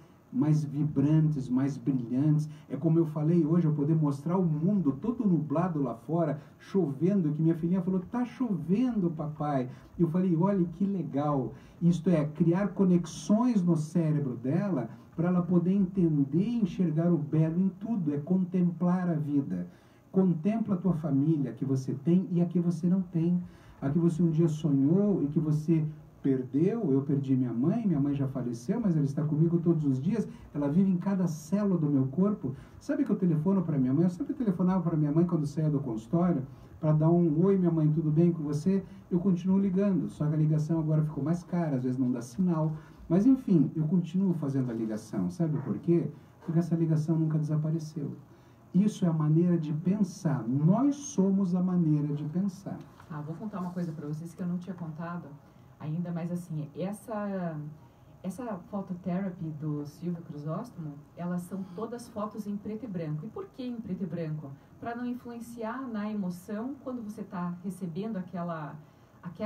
vibrantes, mais brilhantes. É como eu falei hoje, eu poder mostrar o mundo todo nublado lá fora, chovendo, que minha filhinha falou, tá chovendo, papai. E eu falei, olha que legal. Isto é, criar conexões no cérebro dela para ela poder entender e enxergar o belo em tudo. É contemplar a vida. Contempla a tua família, a que você tem e a que você não tem. A que você um dia sonhou e que você perdeu. Eu perdi minha mãe já faleceu, mas ela está comigo todos os dias, ela vive em cada célula do meu corpo. Sabe que eu telefono para minha mãe? Eu sempre telefonava para minha mãe quando saía do consultório, para dar um, oi minha mãe, tudo bem com você? Eu continuo ligando, só que a ligação agora ficou mais cara, às vezes não dá sinal, mas enfim, eu continuo fazendo a ligação. Sabe por quê? Porque essa ligação nunca desapareceu. Isso é a maneira de pensar. Nós somos a maneira de pensar. Vou contar uma coisa para vocês que eu não tinha contado ainda, mas assim, essa phototherapy do Silvio Crisóstomo, elas são todas fotos em preto e branco. E por que em preto e branco? Para não influenciar na emoção quando você está recebendo aquela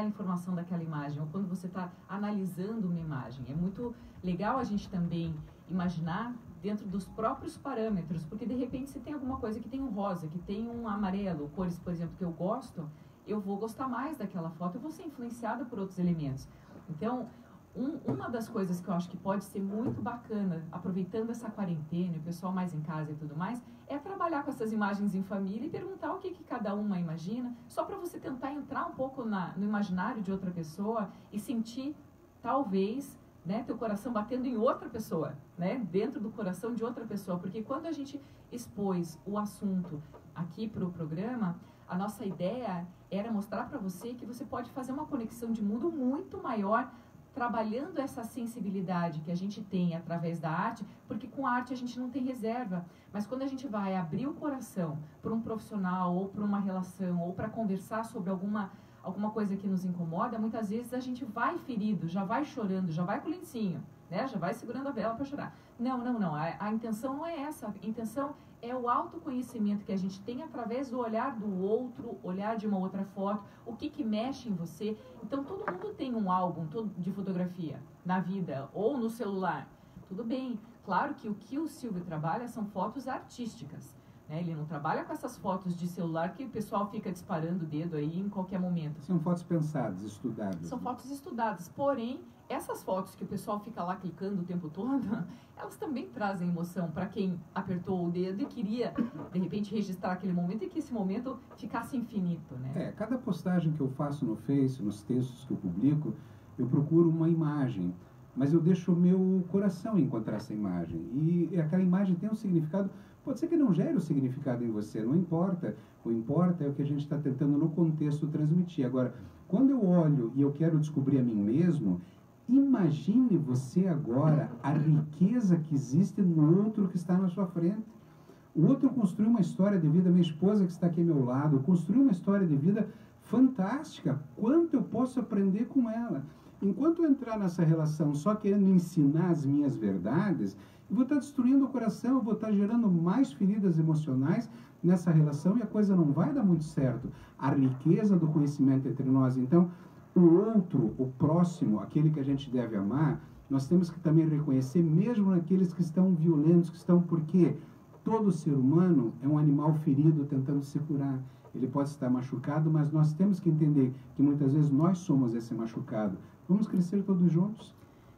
informação daquela imagem, ou quando você está analisando uma imagem. É muito legal a gente também imaginar dentro dos próprios parâmetros, porque de repente se tem alguma coisa que tem um rosa, que tem um amarelo, cores, por exemplo, que eu gosto, eu vou gostar mais daquela foto, eu vou ser influenciada por outros elementos. Então, Uma das coisas que eu acho que pode ser muito bacana, aproveitando essa quarentena, o pessoal mais em casa e tudo mais, é trabalhar com essas imagens em família e perguntar o que cada uma imagina, só para você tentar entrar um pouco no imaginário de outra pessoa e sentir, talvez, né, teu coração batendo em outra pessoa, né, dentro do coração de outra pessoa. Porque quando a gente expôs o assunto aqui para o programa, a nossa ideia era mostrar para você que você pode fazer uma conexão de mundo muito maior trabalhando essa sensibilidade que a gente tem através da arte, porque com a arte a gente não tem reserva, mas quando a gente vai abrir o coração para um profissional ou para uma relação ou para conversar sobre alguma coisa que nos incomoda, muitas vezes a gente vai ferido, já vai chorando, já vai com o lencinho, né? Já vai segurando a vela para chorar. Não. A intenção não é essa. A intenção é o autoconhecimento que a gente tem através do olhar do outro, olhar de uma outra foto, o que mexe em você. Então, todo mundo tem um álbum de fotografia na vida ou no celular. Tudo bem. Claro que o Silvio trabalha são fotos artísticas. Né? Ele não trabalha com essas fotos de celular que o pessoal fica disparando o dedo aí em qualquer momento. São fotos pensadas, estudadas. São fotos estudadas. Porém, essas fotos que o pessoal fica lá clicando o tempo todo, elas também trazem emoção para quem apertou o dedo e queria, de repente, registrar aquele momento e que esse momento ficasse infinito, né? Cada postagem que eu faço no Face, nos textos que eu publico, eu procuro uma imagem, mas eu deixo o meu coração encontrar essa imagem. E aquela imagem tem um significado, pode ser que não gere o significado em você, não importa. O importa é o que a gente está tentando no contexto transmitir. Agora, quando eu olho e eu quero descobrir a mim mesmo, imagine você agora a riqueza que existe no outro que está na sua frente. O outro construiu uma história de vida, minha esposa que está aqui ao meu lado, construiu uma história de vida fantástica. Quanto eu posso aprender com ela? Enquanto eu entrar nessa relação só querendo ensinar as minhas verdades, eu vou estar destruindo o coração, eu vou estar gerando mais feridas emocionais nessa relação e a coisa não vai dar muito certo. A riqueza do conhecimento entre nós, então, o outro, o próximo, aquele que a gente deve amar, nós temos que também reconhecer, mesmo naqueles que estão violentos, que estão, porque todo ser humano é um animal ferido tentando se curar. Ele pode estar machucado, mas nós temos que entender que muitas vezes nós somos esse machucado. Vamos crescer todos juntos?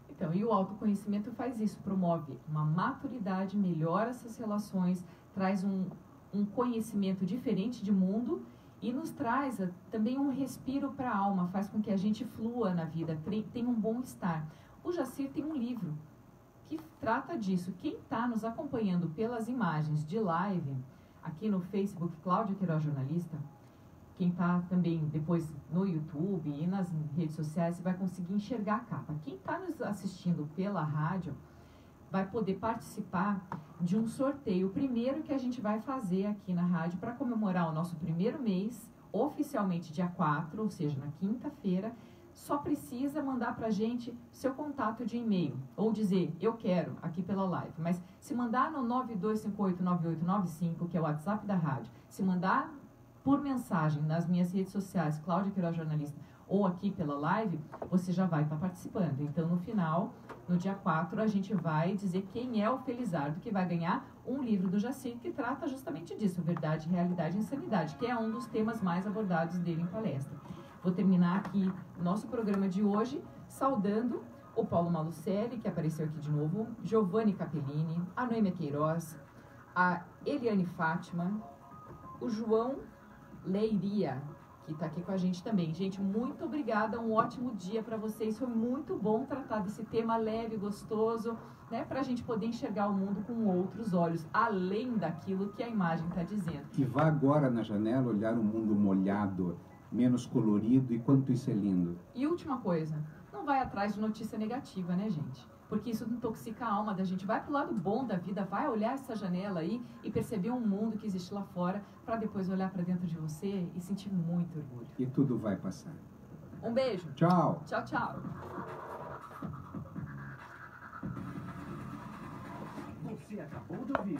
Então, e o autoconhecimento faz isso, promove uma maturidade, melhora essas relações, traz um conhecimento diferente de mundo e nos traz também um respiro para a alma, faz com que a gente flua na vida, tenha um bom-estar. O Jacir tem um livro que trata disso. Quem está nos acompanhando pelas imagens de live, aqui no Facebook, Cláudia Queiroz Jornalista, quem está também depois no YouTube e nas redes sociais vai conseguir enxergar a capa. Quem está nos assistindo pela rádio vai poder participar de um sorteio, o primeiro que a gente vai fazer aqui na rádio para comemorar o nosso primeiro mês, oficialmente dia 4, ou seja, na quinta-feira. Só precisa mandar para a gente seu contato de e-mail, ou dizer, eu quero, aqui pela live. Mas se mandar no 92589895, que é o WhatsApp da rádio, se mandar por mensagem nas minhas redes sociais, Cláudia Queiroz Jornalista, ou aqui pela live, você já vai estar participando. Então, no final, no dia 4, a gente vai dizer quem é o Felizardo que vai ganhar um livro do Jacir que trata justamente disso, verdade, realidade e insanidade, que é um dos temas mais abordados dele em palestra. Vou terminar aqui o nosso programa de hoje saudando o Paulo Malucelli, que apareceu aqui de novo, Giovanni Capellini, a Noêmia Queiroz, a Eliane Fátima, o João Leiria, que está aqui com a gente também. Gente, muito obrigada, um ótimo dia para vocês. Foi muito bom tratar desse tema leve, gostoso, né, para a gente poder enxergar o mundo com outros olhos, além daquilo que a imagem está dizendo. E vá agora na janela olhar o mundo molhado, menos colorido, e quanto isso é lindo. E última coisa, não vai atrás de notícia negativa, né, gente? Porque isso intoxica a alma da gente. Vai pro lado bom da vida, vai olhar essa janela aí e perceber um mundo que existe lá fora, para depois olhar para dentro de você e sentir muito orgulho. E tudo vai passar. Um beijo. Tchau. Tchau, tchau. Você acabou de ouvir